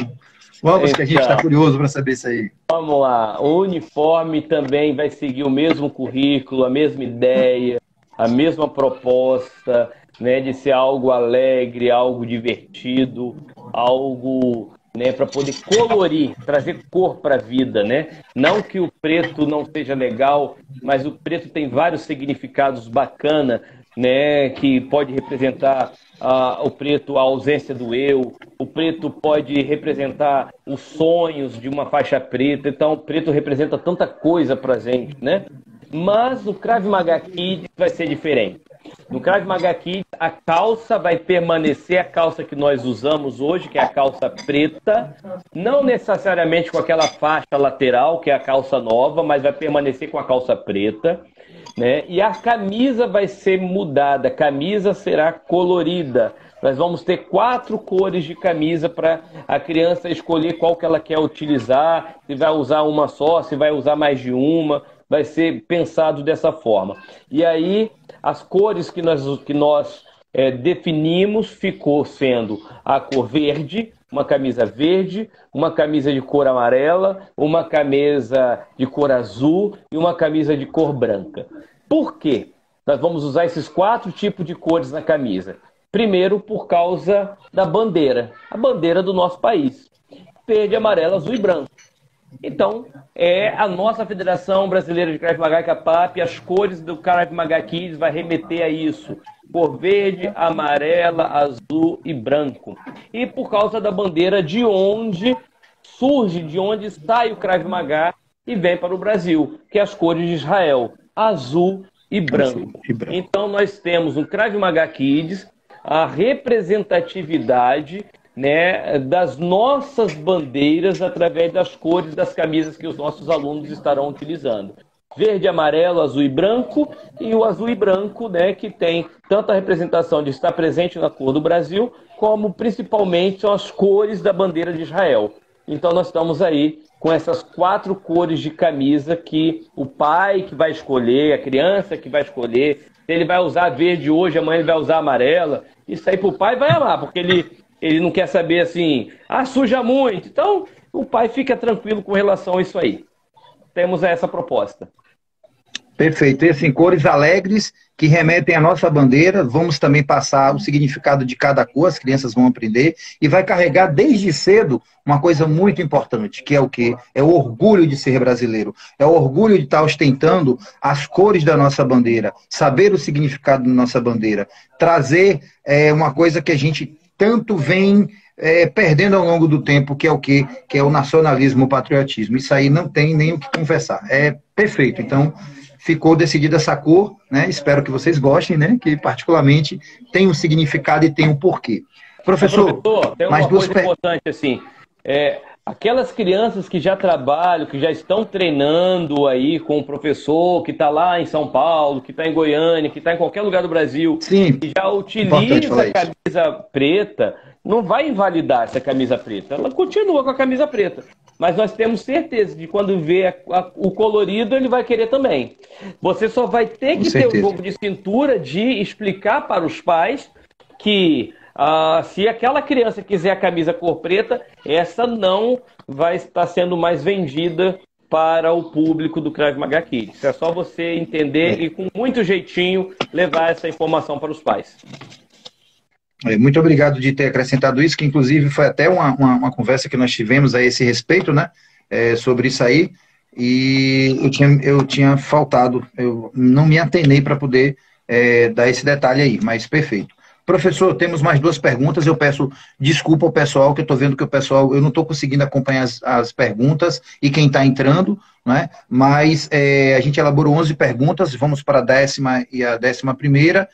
Vamos, que a gente está curioso para saber isso aí. Vamos lá. O uniforme também vai seguir o mesmo currículo, a mesma ideia, a mesma proposta, né, de ser algo alegre, algo divertido, algo, né, para poder colorir, trazer cor para a vida, né? Não que o preto não seja legal, mas o preto tem vários significados bacanas, né, que pode representar o preto, a ausência do eu, o preto pode representar os sonhos de uma faixa preta, então o preto representa tanta coisa pra gente, né? Mas no Krav Maga Kids vai ser diferente. No Krav Maga Kids a calça vai permanecer a calça que nós usamos hoje, que é a calça preta, não necessariamente com aquela faixa lateral, que é a calça nova, mas vai permanecer com a calça preta, né? E a camisa vai ser mudada, a camisa será colorida. Nós vamos ter 4 cores de camisa para a criança escolher qual que ela quer utilizar, se vai usar uma só, se vai usar mais de uma, vai ser pensado dessa forma. E aí, as cores que nós definimos ficou sendo a cor verde, uma camisa verde, uma camisa de cor amarela, uma camisa de cor azul e uma camisa de cor branca. Por quê? Nós vamos usar esses 4 tipos de cores na camisa. Primeiro, por causa da bandeira, a bandeira do nosso país. Verde, amarelo, azul e branco. Então, a nossa Federação Brasileira de Krav Maga CAPAP, as cores do Krav Maga Kids vai remeter a isso. Cor verde, amarela, azul e branco. E por causa da bandeira de onde surge, de onde sai o Krav Maga e vem para o Brasil, que é as cores de Israel, azul e branco. Então nós temos no Krav Maga Kids a representatividade, né, das nossas bandeiras através das cores das camisas que os nossos alunos estarão utilizando. Verde, amarelo, azul e branco, e o azul e branco, né, que tem tanto a representação de estar presente na cor do Brasil, como principalmente são as cores da bandeira de Israel. Então nós estamos aí com essas 4 cores de camisa que o pai que vai escolher, a criança que vai escolher, se ele vai usar verde hoje, amanhã ele vai usar amarela, isso aí pro pai vai amar, porque ele não quer saber assim, suja muito. Então o pai fica tranquilo com relação a isso aí. Temos essa proposta. Perfeito. E assim, cores alegres que remetem à nossa bandeira. Vamos também passar o significado de cada cor, as crianças vão aprender. E vai carregar desde cedo uma coisa muito importante, que é o quê? É o orgulho de ser brasileiro. É o orgulho de estar ostentando as cores da nossa bandeira, saber o significado da nossa bandeira, trazer uma coisa que a gente tanto vem perdendo ao longo do tempo, que é o quê? Que é o nacionalismo, o patriotismo. Isso aí não tem nem o que conversar. É perfeito. Então, ficou decidida essa cor, né? Espero que vocês gostem, né? Que particularmente tem um significado e tem um porquê. Professor, tem uma coisa importante assim. Aquelas crianças que já trabalham, que já estão treinando aí com o professor, que está lá em São Paulo, que está em Goiânia, que está em qualquer lugar do Brasil, sim, que já utiliza a camisa preta, não vai invalidar essa camisa preta. Ela continua com a camisa preta. Mas nós temos certeza de que quando vê o colorido, ele vai querer também. Você só vai ter que ter o jogo de cintura de explicar para os pais que se aquela criança quiser a camisa cor preta, essa não vai estar sendo mais vendida para o público do Krav Maga Kids. É só você entender e com muito jeitinho levar essa informação para os pais. Muito obrigado de ter acrescentado isso, que inclusive foi até uma conversa que nós tivemos a esse respeito, né, sobre isso aí, e eu tinha faltado, eu não me atenei para poder dar esse detalhe aí, mas perfeito. Professor, temos mais 2 perguntas, eu peço desculpa ao pessoal, que eu estou vendo que o pessoal, eu não estou conseguindo acompanhar as perguntas e quem está entrando, né? Mas a gente elaborou 11 perguntas, vamos para a 10ª e a 11ª,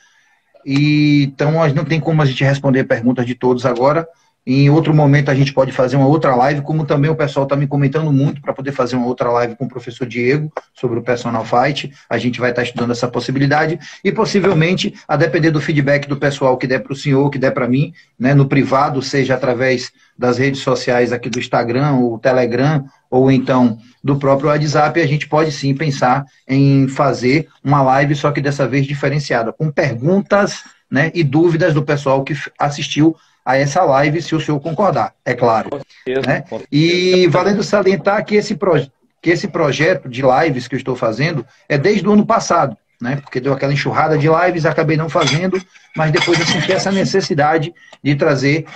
e então não tem como a gente responder perguntas de todos agora. Em outro momento a gente pode fazer uma outra live, como também o pessoal está me comentando muito para poder fazer uma outra live com o professor Diego sobre o Personal Fight. A gente vai estar estudando essa possibilidade e possivelmente, a depender do feedback do pessoal que der para o senhor, que der para mim, né, no privado, seja através das redes sociais aqui do Instagram ou Telegram, ou então do próprio WhatsApp, a gente pode sim pensar em fazer uma live, só que dessa vez diferenciada, com perguntas, né, e dúvidas do pessoal que assistiu a essa live, se o senhor concordar, é claro. Com certeza, né? Com certeza. E valendo salientar que esse projeto de lives que eu estou fazendo é desde o ano passado, né? Porque deu aquela enxurrada de lives, acabei não fazendo, mas depois eu senti essa necessidade de trazer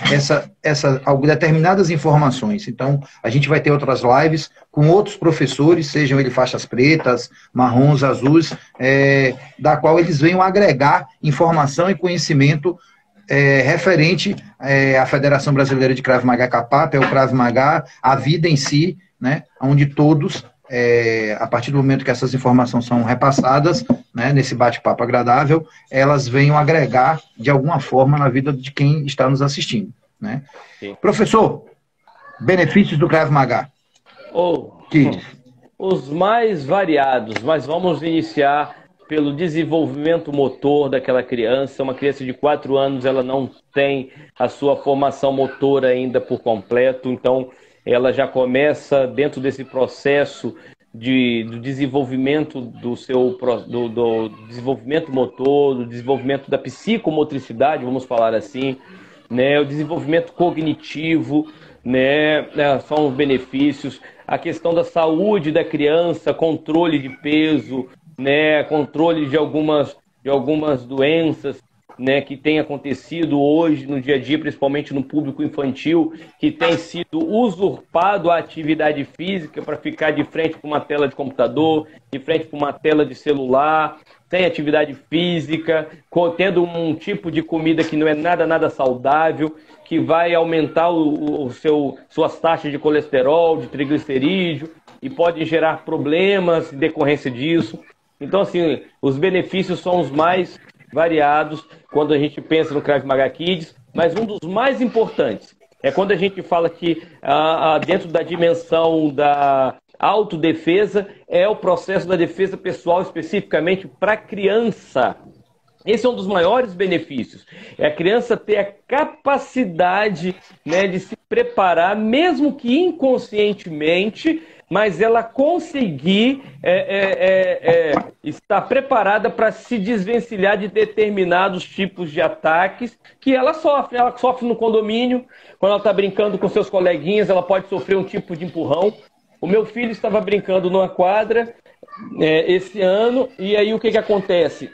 determinadas informações. Então, a gente vai ter outras lives com outros professores, sejam eles faixas pretas, marrons, azuis, da qual eles venham agregar informação e conhecimento referente à Federação Brasileira de Krav Maga Capap, o Krav Maga, a vida em si, né, onde todos, a partir do momento que essas informações são repassadas, né, nesse bate-papo agradável, elas venham agregar de alguma forma na vida de quem está nos assistindo, né? Professor, benefícios do Krav Maga. Os mais variados, mas vamos iniciar pelo desenvolvimento motor daquela criança. Uma criança de 4 anos, ela não tem a sua formação motora ainda por completo, então ela já começa dentro desse processo do desenvolvimento do desenvolvimento motor, do desenvolvimento da psicomotricidade, vamos falar assim, né, o desenvolvimento cognitivo, né, são os benefícios, a questão da saúde da criança, controle de peso, né, controle de algumas doenças, né, que tem acontecido hoje no dia a dia, principalmente no público infantil, que tem sido usurpado a atividade física para ficar de frente para uma tela de computador, de frente para uma tela de celular, sem atividade física, tendo um tipo de comida que não é nada saudável, que vai aumentar suas taxas de colesterol, de triglicerídeo, e pode gerar problemas em decorrência disso. Então, assim, os benefícios são os mais variados quando a gente pensa no Krav Maga Kids, mas um dos mais importantes é quando a gente fala que dentro da dimensão da autodefesa é o processo da defesa pessoal especificamente para a criança. Esse é um dos maiores benefícios. É a criança ter a capacidade, né, de se preparar, mesmo que inconscientemente, mas ela conseguir estar preparada para se desvencilhar de determinados tipos de ataques que ela sofre. Ela sofre no condomínio, quando ela está brincando com seus coleguinhas, ela pode sofrer um tipo de empurrão. O meu filho estava brincando numa quadra esse ano, e aí o que acontece?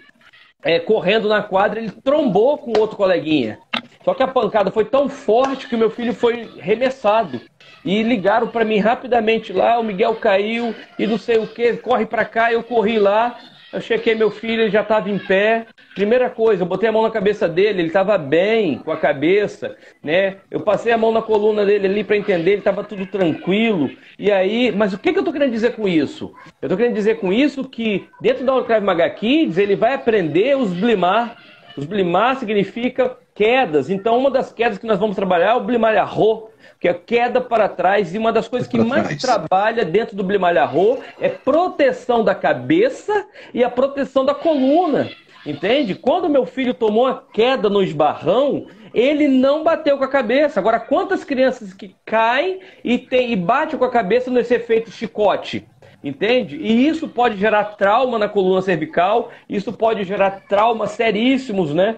Correndo na quadra, ele trombou com outro coleguinha. Só que a pancada foi tão forte que o meu filho foi arremessado. E ligaram para mim rapidamente lá, o Miguel caiu e não sei o que, corre para cá, eu corri lá, eu chequei meu filho, ele já estava em pé. Primeira coisa, eu botei a mão na cabeça dele, ele estava bem com a cabeça, né? Eu passei a mão na coluna dele ali para entender, ele estava tudo tranquilo. E aí, mas o que eu estou querendo dizer com isso? Eu estou querendo dizer com isso que dentro da Krav Maga Kids ele vai aprender os blimar. Os blimar significa que quedas. Então, uma das quedas que nós vamos trabalhar é o Blimalha-Rô, que é queda para trás. E uma das coisas que mais trabalha dentro do Blimalha-Rô é proteção da cabeça e a proteção da coluna. Entende? Quando meu filho tomou a queda no esbarrão, ele não bateu com a cabeça. Agora, quantas crianças que caem e batem com a cabeça nesse efeito chicote? Entende? E isso pode gerar trauma na coluna cervical, isso pode gerar traumas seríssimos, né?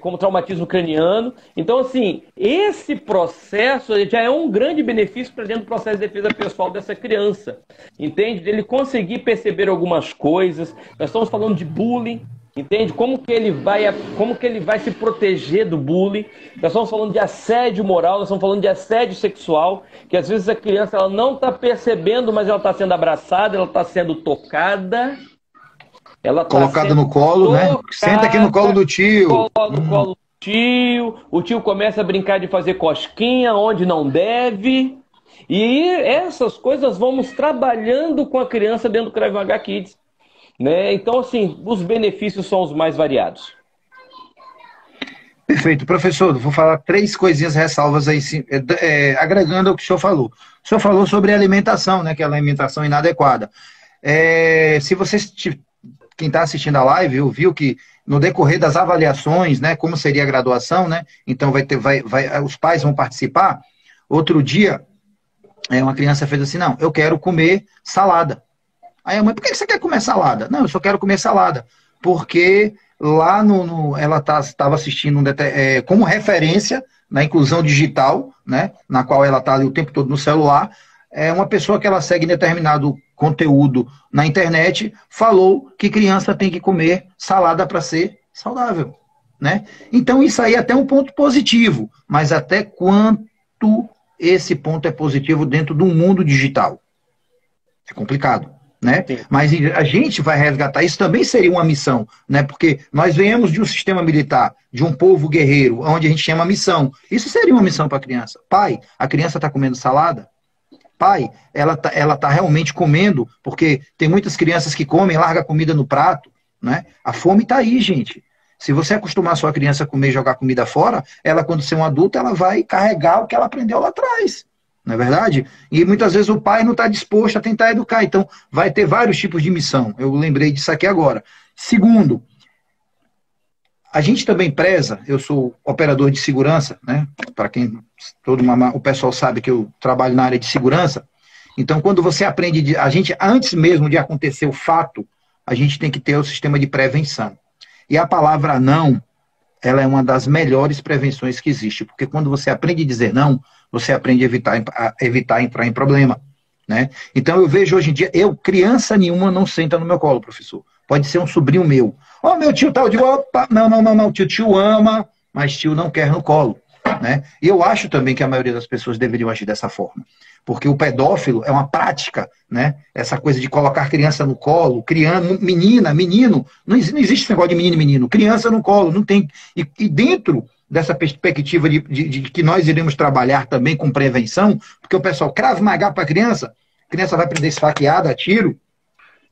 Como traumatismo craniano. Então, assim, esse processo já é um grande benefício para dentro do processo de defesa pessoal dessa criança. Entende? Ele conseguir perceber algumas coisas. Nós estamos falando de bullying. Entende? Como que ele vai se proteger do bullying? Nós estamos falando de assédio moral, nós estamos falando de assédio sexual, que às vezes a criança ela não está percebendo, mas ela está sendo abraçada, ela está sendo tocada. Ela tá colocada no colo, tocada, né? Senta aqui no colo do tio. No colo do tio. O tio começa a brincar de fazer cosquinha onde não deve. E essas coisas vamos trabalhando com a criança dentro do Krav Maga Kids. Né? Então, assim, os benefícios são os mais variados. Perfeito. Professor, vou falar 3 coisinhas, ressalvas aí, agregando ao que o senhor falou. O senhor falou sobre alimentação, né, que é a alimentação inadequada. Se vocês, quem está assistindo a live, viu que no decorrer das avaliações, né, como seria a graduação, né, então os pais vão participar. Outro dia, uma criança fez assim, não, eu quero comer salada. Aí a mãe, por que você quer comer salada? Não, eu só quero comer salada. Porque lá ela estava assistindo como referência na inclusão digital, né, na qual ela está ali o tempo todo no celular, uma pessoa que ela segue determinado conteúdo na internet falou que criança tem que comer salada para ser saudável. Né? Então isso aí é até um ponto positivo, mas até quanto esse ponto é positivo dentro do mundo digital? É complicado. Né? Mas a gente vai resgatar, isso também seria uma missão, né? Porque nós viemos de um sistema militar, de um povo guerreiro, onde a gente chama missão. Isso seria uma missão para a criança. Pai, a criança está comendo salada? Pai, ela tá realmente comendo, porque tem muitas crianças que comem, larga a comida no prato, né? A fome está aí, gente. Se você acostumar a sua criança a comer e jogar comida fora, ela, quando ser um adulto, ela vai carregar o que ela aprendeu lá atrás. Não é verdade? E muitas vezes o pai não está disposto a tentar educar. Então, vai ter vários tipos de missão. Eu lembrei disso aqui agora. Segundo, a gente também preza, eu sou operador de segurança, né? Para quem o pessoal sabe que eu trabalho na área de segurança. Então, quando você aprende, antes mesmo de acontecer o fato, a gente tem que ter o sistema de prevenção. E a palavra não, ela é uma das melhores prevenções que existe. Porque quando você aprende a dizer não, você aprende a evitar entrar em problema. Né? Então eu vejo hoje em dia, criança nenhuma não senta no meu colo, professor. Pode ser um sobrinho meu. Meu tio tal, eu digo, opa, não, tio ama, mas tio não quer no colo. Né? E eu acho também que a maioria das pessoas deveriam agir dessa forma. Porque o pedófilo é uma prática, né? Essa coisa de colocar criança no colo, menino, não existe esse negócio de menino e menino. Criança no colo, não tem. E dentro dessa perspectiva de que nós iremos trabalhar também com prevenção, porque o pessoal Krav Maga para a criança vai aprender esfaqueada, a tiro.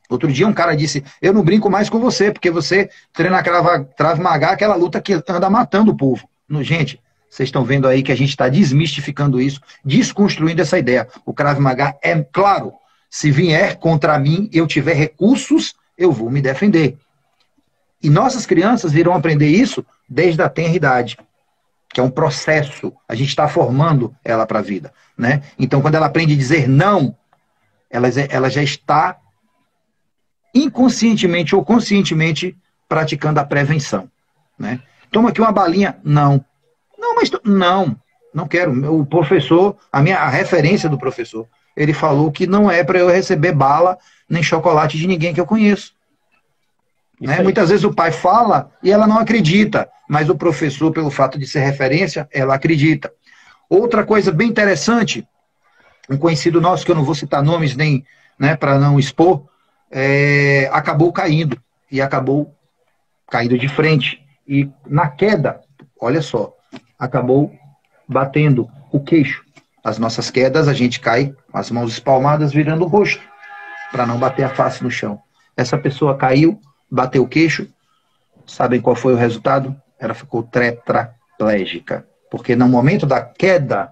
Outro dia um cara disse, eu não brinco mais com você, porque você treina Krav Maga, aquela luta que anda matando o povo. Gente, vocês estão vendo aí que a gente está desmistificando isso, desconstruindo essa ideia. O Krav Maga é claro, se vier contra mim, eu tiver recursos, eu vou me defender. E nossas crianças irão aprender isso desde a tenra idade, que é um processo. A gente está formando ela para a vida. Né? Então, quando ela aprende a dizer não, ela já está inconscientemente ou conscientemente praticando a prevenção. Né? Toma aqui uma balinha. Não. Não quero. O professor, a referência do professor, ele falou que não é para eu receber bala nem chocolate de ninguém que eu conheço. Né? Muitas vezes o pai fala e ela não acredita, mas o professor, pelo fato de ser referência, ela acredita. Outra coisa bem interessante, um conhecido nosso, que eu não vou citar nomes nem, né, para não expor, acabou caindo, e acabou caindo de frente. E na queda, olha só, acabou batendo o queixo. As nossas quedas, a gente cai com as mãos espalmadas, virando o rosto, para não bater a face no chão. Essa pessoa caiu, bateu o queixo, sabem qual foi o resultado? Ela ficou paraplégica, porque no momento da queda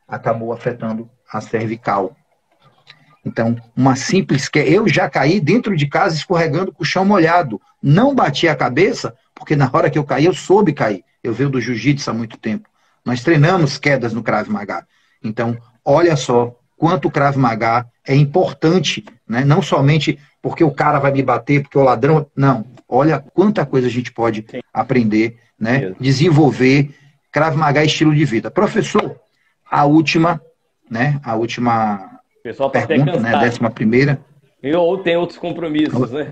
acabou afetando a cervical. Então, uma simples queda. Eu já caí dentro de casa escorregando com o chão molhado. Não bati a cabeça, porque na hora que eu caí, eu soube cair. Eu venho do jiu-jitsu há muito tempo. Nós treinamos quedas no Krav Maga. Então, olha só quanto o Krav Maga é importante, né? Não somente porque o cara vai me bater, porque o ladrão... Não, olha quanta coisa a gente pode aprender, né? Desenvolver. Krav Maga é estilo de vida. Professor, a última, né? A última pessoal pergunta, né? 11ª. Ou tem outros compromissos, né?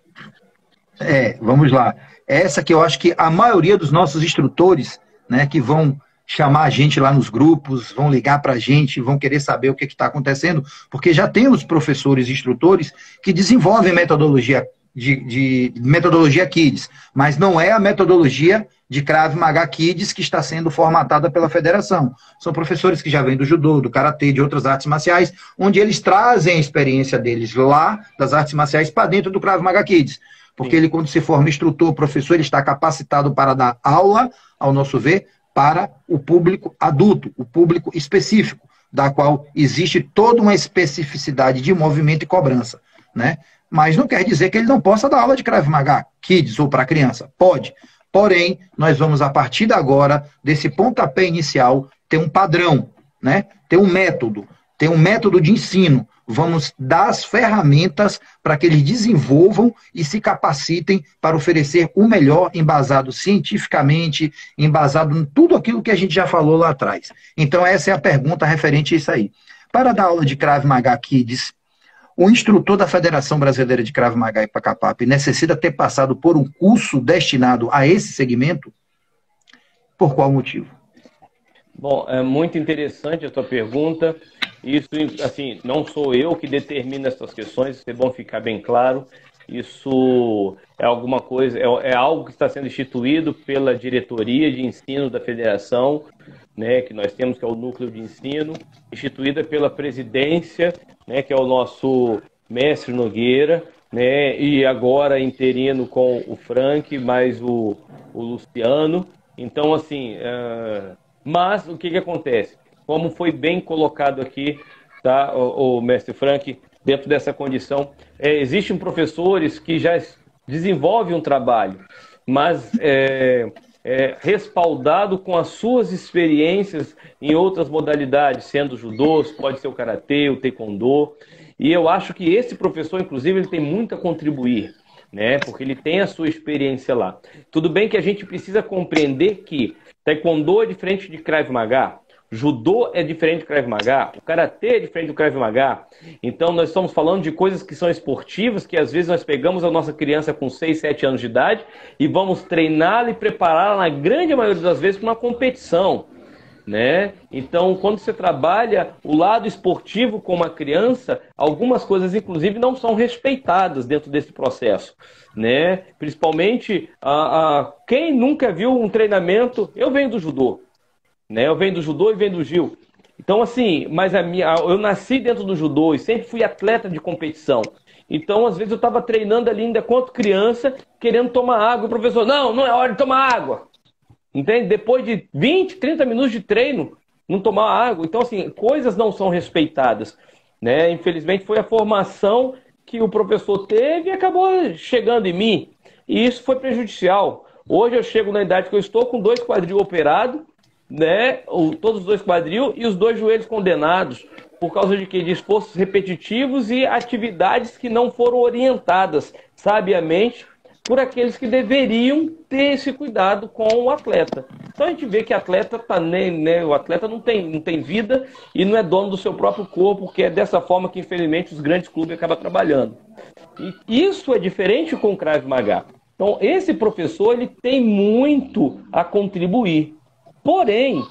Vamos lá. Essa que eu acho que a maioria dos nossos instrutores, né, que vão chamar a gente lá nos grupos, vão ligar para a gente, vão querer saber o que está acontecendo, porque já temos professores e instrutores que desenvolvem metodologia de metodologia Kids, mas não é a metodologia de Krav Maga Kids que está sendo formatada pela federação. São professores que já vêm do judô, do karatê, de outras artes marciais, onde eles trazem a experiência deles lá, das artes marciais, para dentro do Krav Maga Kids. Porque ele, quando se forma instrutor, professor, ele está capacitado para dar aula, ao nosso ver, para o público adulto, o público específico, da qual existe toda uma especificidade de movimento e cobrança, né? Mas não quer dizer que ele não possa dar aula de Krav Maga Kids ou para criança. Pode. Porém, nós vamos, a partir de agora, desse pontapé inicial, ter um padrão, né? Ter um método de ensino. Vamos dar as ferramentas para que eles desenvolvam e se capacitem para oferecer o melhor, embasado cientificamente, embasado em tudo aquilo que a gente já falou lá atrás. Então, essa é a pergunta referente a isso aí. Para dar aula de Krav Maga Kids, o instrutor da Federação Brasileira de Krav Maga e Pacapap necessita ter passado por um curso destinado a esse segmento? Por qual motivo? Bom, é muito interessante a tua pergunta. Isso, assim, não sou eu que determino essas questões, isso é bom ficar bem claro. Isso é alguma coisa, é algo que está sendo instituído pela diretoria de ensino da federação, né, que nós temos, que é o núcleo de ensino, instituída pela presidência, né, que é o nosso mestre Nogueira, né, e agora interino com o Frank, mais o Luciano. Então, assim, mas o que acontece? Como foi bem colocado aqui, tá, o mestre Frank, dentro dessa condição, existem professores que já desenvolvem um trabalho, mas respaldado com as suas experiências em outras modalidades, sendo judô, pode ser o karatê, o taekwondo, e eu acho que esse professor, inclusive, ele tem muito a contribuir, né, porque ele tem a sua experiência lá. Tudo bem que a gente precisa compreender que taekwondo é diferente de Krav Maga, judô é diferente do Krav Maga, o karatê é diferente do Krav Maga. Então nós estamos falando de coisas que são esportivas, que às vezes nós pegamos a nossa criança com 6, 7 anos de idade e vamos treiná-la e prepará-la, na grande maioria das vezes, para uma competição, né? Então, quando você trabalha o lado esportivo com uma criança, algumas coisas, inclusive, não são respeitadas dentro desse processo, né? Principalmente, quem nunca viu um treinamento... Eu venho do judô, né? Eu venho do judô e venho do Gil. Então, assim, mas eu nasci dentro do judô e sempre fui atleta de competição. Então, às vezes, eu estava treinando ali ainda quanto criança, querendo tomar água. E o professor, não é hora de tomar água. Entende? Depois de 20, 30 minutos de treino, não tomar água. Então, assim, coisas não são respeitadas, né? Infelizmente, foi a formação que o professor teve e acabou chegando em mim. E isso foi prejudicial. Hoje eu chego na idade que eu estou com 2 quadril operados, né? Todos os 2 quadril e os 2 joelhos condenados. Por causa de quê? De esforços repetitivos e atividades que não foram orientadas sabiamente por aqueles que deveriam ter esse cuidado com o atleta. Então a gente vê que o atleta não tem vida e não é dono do seu próprio corpo, que é dessa forma que, infelizmente, os grandes clubes acabam trabalhando. E isso é diferente com o Krav Maga. Então, esse professor ele tem muito a contribuir. Porém,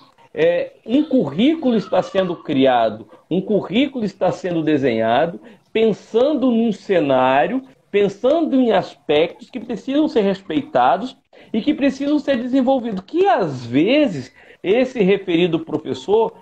um currículo está sendo criado, um currículo está sendo desenhado, pensando num cenário, pensando em aspectos que precisam ser respeitados e que precisam ser desenvolvidos, que às vezes esse referido professor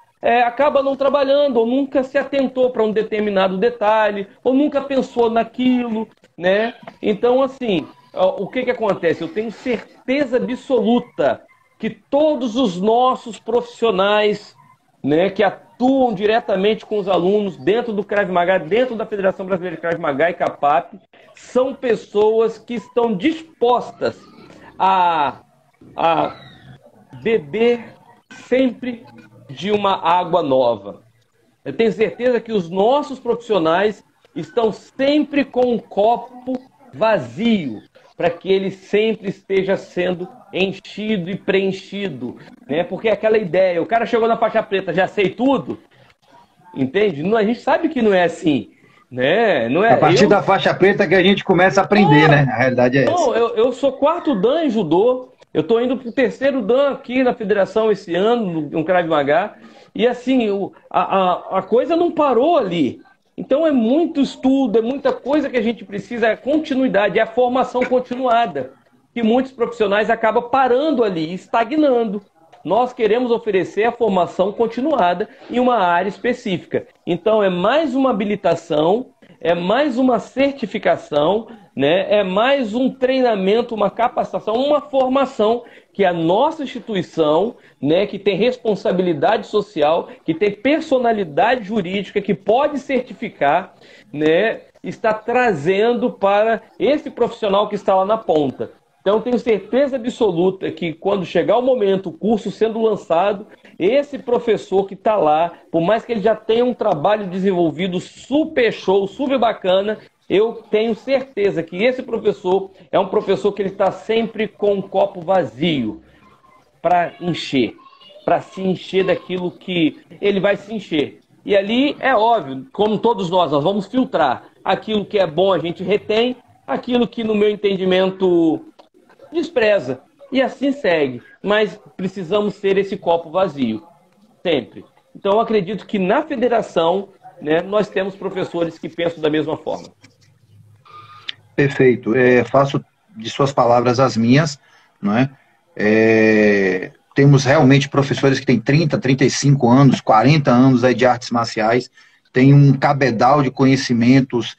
acaba não trabalhando, ou nunca se atentou para um determinado detalhe, ou nunca pensou naquilo, né? Então, assim, o que acontece? Eu tenho certeza absoluta que todos os nossos profissionais, né, que atuam diretamente com os alunos dentro do Krav Maga, dentro da Federação Brasileira de Krav Maga e CAPAP, são pessoas que estão dispostas a beber sempre de uma água nova. Eu tenho certeza que os nossos profissionais estão sempre com um copo vazio, para que ele sempre esteja sendo enchido e preenchido, né? Porque é aquela ideia, o cara chegou na faixa preta, já sei tudo, entende? A gente sabe que não é assim, né? Não é, a partir da faixa preta que a gente começa a aprender, né? A realidade é essa. Eu sou 4º Dan em judô, eu estou indo para o 3º Dan aqui na federação esse ano, no Krav Maga, e assim, a coisa não parou ali. Então é muito estudo, é muita coisa que a gente precisa, é continuidade, é a formação continuada, que muitos profissionais acabam parando ali, estagnando. Nós queremos oferecer a formação continuada em uma área específica. Então é mais uma habilitação, é mais uma certificação, né? É mais um treinamento, uma capacitação, uma formação que a nossa instituição, né, que tem responsabilidade social, que tem personalidade jurídica, que pode certificar, né, está trazendo para esse profissional que está lá na ponta. Então, tenho certeza absoluta que quando chegar o momento, o curso sendo lançado, esse professor que está lá, por mais que ele já tenha um trabalho desenvolvido super show, super bacana, eu tenho certeza que esse professor é um professor que ele está sempre com um copo vazio para encher, para se encher daquilo que ele vai se encher. E ali é óbvio, como todos nós vamos filtrar aquilo que é bom, a gente retém, aquilo que no meu entendimento despreza. E assim segue. Mas precisamos ser esse copo vazio, sempre. Então eu acredito que na federação, né, nós temos professores que pensam da mesma forma. Perfeito. Faço de suas palavras as minhas, não é? Temos realmente professores que têm 30, 35 anos, 40 anos aí de artes marciais, tem um cabedal de conhecimentos.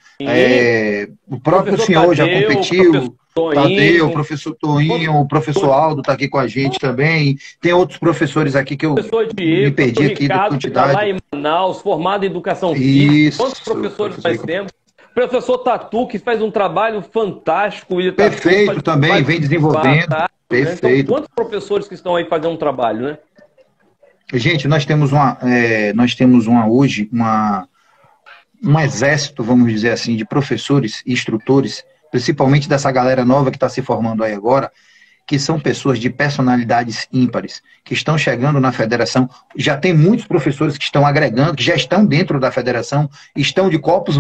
O próprio senhor já competiu, Tadeu, o professor Toinho, o professor Aldo está aqui com a gente também. Tem outros professores aqui que eu me perdi aqui da quantidade. Tá lá em Manaus, formado em educação física. Quantos professores nós temos? O professor Tatu, que faz um trabalho fantástico. Perfeito, também, vem desenvolvendo. Perfeito. Né? Então, quantos professores que estão aí fazendo um trabalho, né? Gente, nós temos hoje um exército, vamos dizer assim, de professores e instrutores, principalmente dessa galera nova que está se formando aí agora, que são pessoas de personalidades ímpares, que estão chegando na federação. Já tem muitos professores que estão agregando, que já estão dentro da federação, estão de copos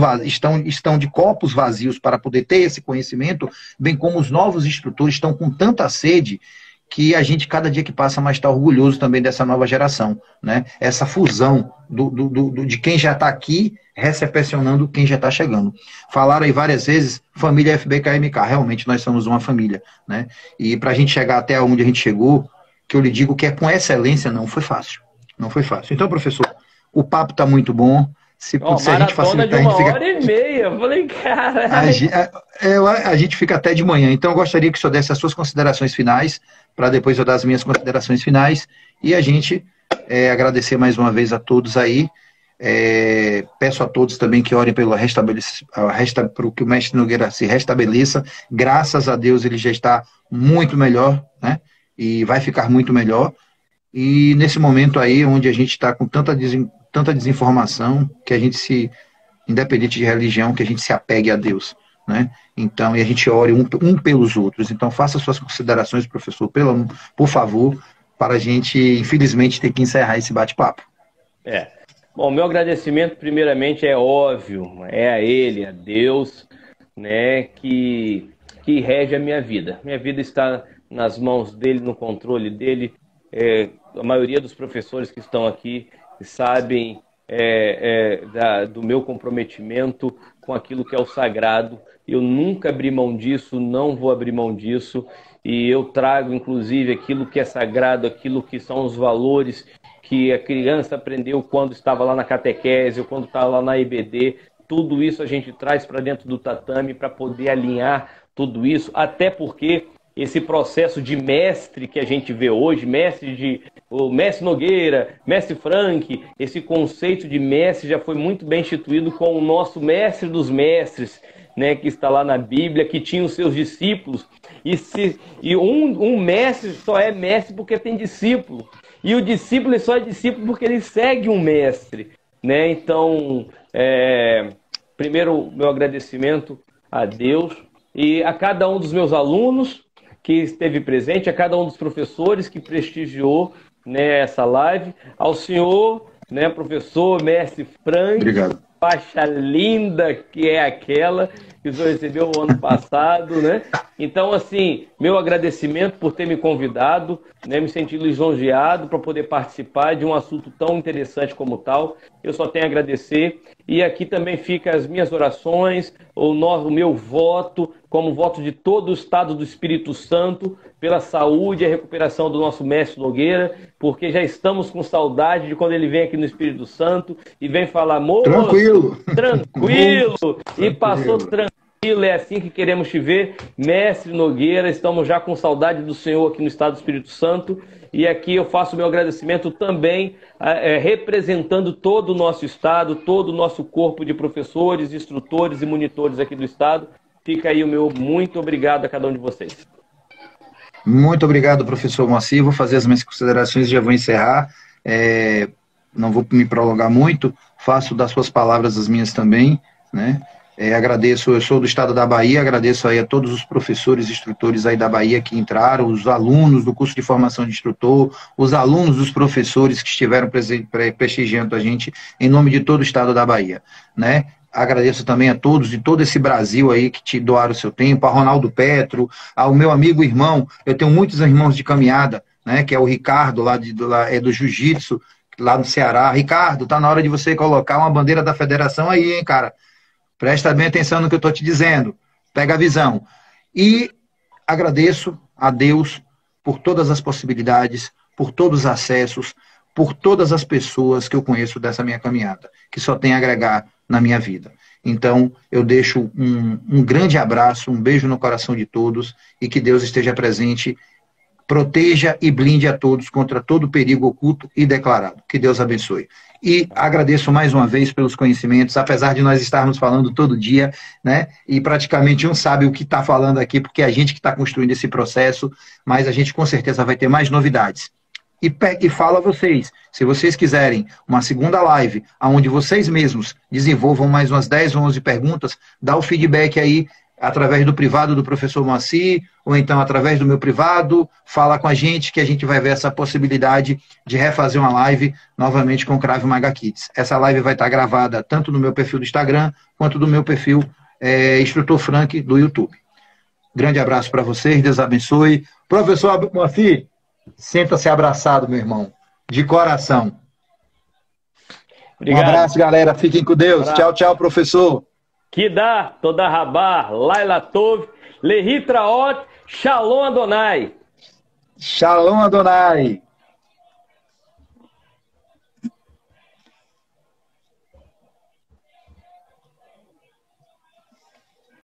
vazios para poder ter esse conhecimento, bem como os novos instrutores estão com tanta sede que a gente, cada dia que passa, mais está orgulhoso também dessa nova geração, né? Essa fusão de quem já está aqui recepcionando quem já está chegando. Falaram aí várias vezes, família FBKMK, realmente nós somos uma família, né? E para a gente chegar até onde a gente chegou, que eu lhe digo que é com excelência, não foi fácil. Não foi fácil. Então, professor, o papo está muito bom. Se a gente facilitar, de 1h30. Eu falei, cara. A gente fica até de manhã. Então, eu gostaria que o senhor desse as suas considerações finais, para depois eu dar as minhas considerações finais. E a gente agradecer mais uma vez a todos aí. Peço a todos também que orem para que o mestre Nogueira se restabeleça. Graças a Deus ele já está muito melhor, né? E vai ficar muito melhor. E nesse momento aí, onde a gente está com tanta desinformação, que a gente independente de religião, que a gente se apegue a Deus, né? Então, e a gente ore um pelos outros. Então, faça suas considerações, professor, por favor, para a gente, infelizmente, ter que encerrar esse bate-papo. Bom, meu agradecimento, primeiramente, é óbvio, é a Ele, a Deus, né, que rege a minha vida. Minha vida está nas mãos dele, no controle dele. A maioria dos professores que estão aqui sabem do meu comprometimento com aquilo que é o sagrado. Eu nunca abri mão disso, não vou abrir mão disso. E eu trago, inclusive, aquilo que é sagrado, aquilo que são os valores que a criança aprendeu quando estava lá na catequese, ou quando estava lá na IBD. Tudo isso a gente traz para dentro do tatame para poder alinhar tudo isso, até porque esse processo de mestre que a gente vê hoje, o mestre Nogueira, mestre Frank, esse conceito de mestre já foi muito bem instituído com o nosso mestre dos mestres, né, que está lá na Bíblia, que tinha os seus discípulos, e um mestre só é mestre porque tem discípulo, e o discípulo só é discípulo porque ele segue um mestre, né? Então, primeiro, meu agradecimento a Deus e a cada um dos meus alunos que esteve presente, a cada um dos professores que prestigiou, né, essa live, ao senhor, né, professor, mestre Frank. Obrigado. Faixa linda que é aquela que o senhor recebeu o ano passado, né? Então, assim, meu agradecimento por ter me convidado, né? Me senti lisonjeado para poder participar de um assunto tão interessante como tal. Eu só tenho a agradecer. E aqui também fica as minhas orações, o meu voto, como voto de todo o Estado do Espírito Santo, pela saúde e a recuperação do nosso mestre Nogueira, porque já estamos com saudade de quando ele vem aqui no Espírito Santo e vem falar, moço, tranquilo, e passou tranquilo, é assim que queremos te ver, mestre Nogueira, estamos já com saudade do Senhor aqui no Estado do Espírito Santo, e aqui eu faço meu agradecimento também, representando todo o nosso Estado, todo o nosso corpo de professores, instrutores e monitores aqui do Estado. Fica aí o meu muito obrigado a cada um de vocês. Muito obrigado, professor Moacir. Vou fazer as minhas considerações e já vou encerrar. Não vou me prolongar muito, faço das suas palavras as minhas também, né? Agradeço, eu sou do estado da Bahia, agradeço aí a todos os professores e instrutores aí da Bahia que entraram, os alunos do curso de formação de instrutor, os alunos dos professores que estiveram prestigiando a gente, em nome de todo o estado da Bahia, né? Agradeço também a todos de todo esse Brasil aí que te doaram o seu tempo, a Ronaldo Petro, ao meu amigo irmão, eu tenho muitos irmãos de caminhada, né? Que é o Ricardo, lá do Jiu-Jitsu, lá no Ceará. Ricardo, tá na hora de você colocar uma bandeira da federação aí, hein, cara? Presta bem atenção no que eu estou te dizendo. Pega a visão. E agradeço a Deus por todas as possibilidades, por todos os acessos, por todas as pessoas que eu conheço dessa minha caminhada, que só tem a agregar na minha vida. Então, eu deixo um grande abraço, um beijo no coração de todos e que Deus esteja presente, proteja e blinde a todos contra todo perigo oculto e declarado. Que Deus abençoe. E agradeço mais uma vez pelos conhecimentos, apesar de nós estarmos falando todo dia, né? E praticamente um sabe o que está falando aqui, porque é a gente que está construindo esse processo, mas a gente com certeza vai ter mais novidades. E falo a vocês, se vocês quiserem uma segunda live, onde vocês mesmos desenvolvam mais umas 10 ou 11 perguntas, dá o feedback aí, através do privado do professor Moacir, ou então através do meu privado, fala com a gente que a gente vai ver essa possibilidade de refazer uma live novamente com o Krav Maga Kids. Essa live vai estar gravada tanto no meu perfil do Instagram, quanto no meu perfil Instrutor Frank do YouTube. Grande abraço para vocês, Deus abençoe. Professor Moacir, sinta-se abraçado, meu irmão, de coração. Obrigado. Um abraço, galera, fiquem com Deus. Tchau, tchau, professor. Que dá, toda rabá, Laila Tov, Lehi Traot, Shalom Adonai. Shalom Adonai.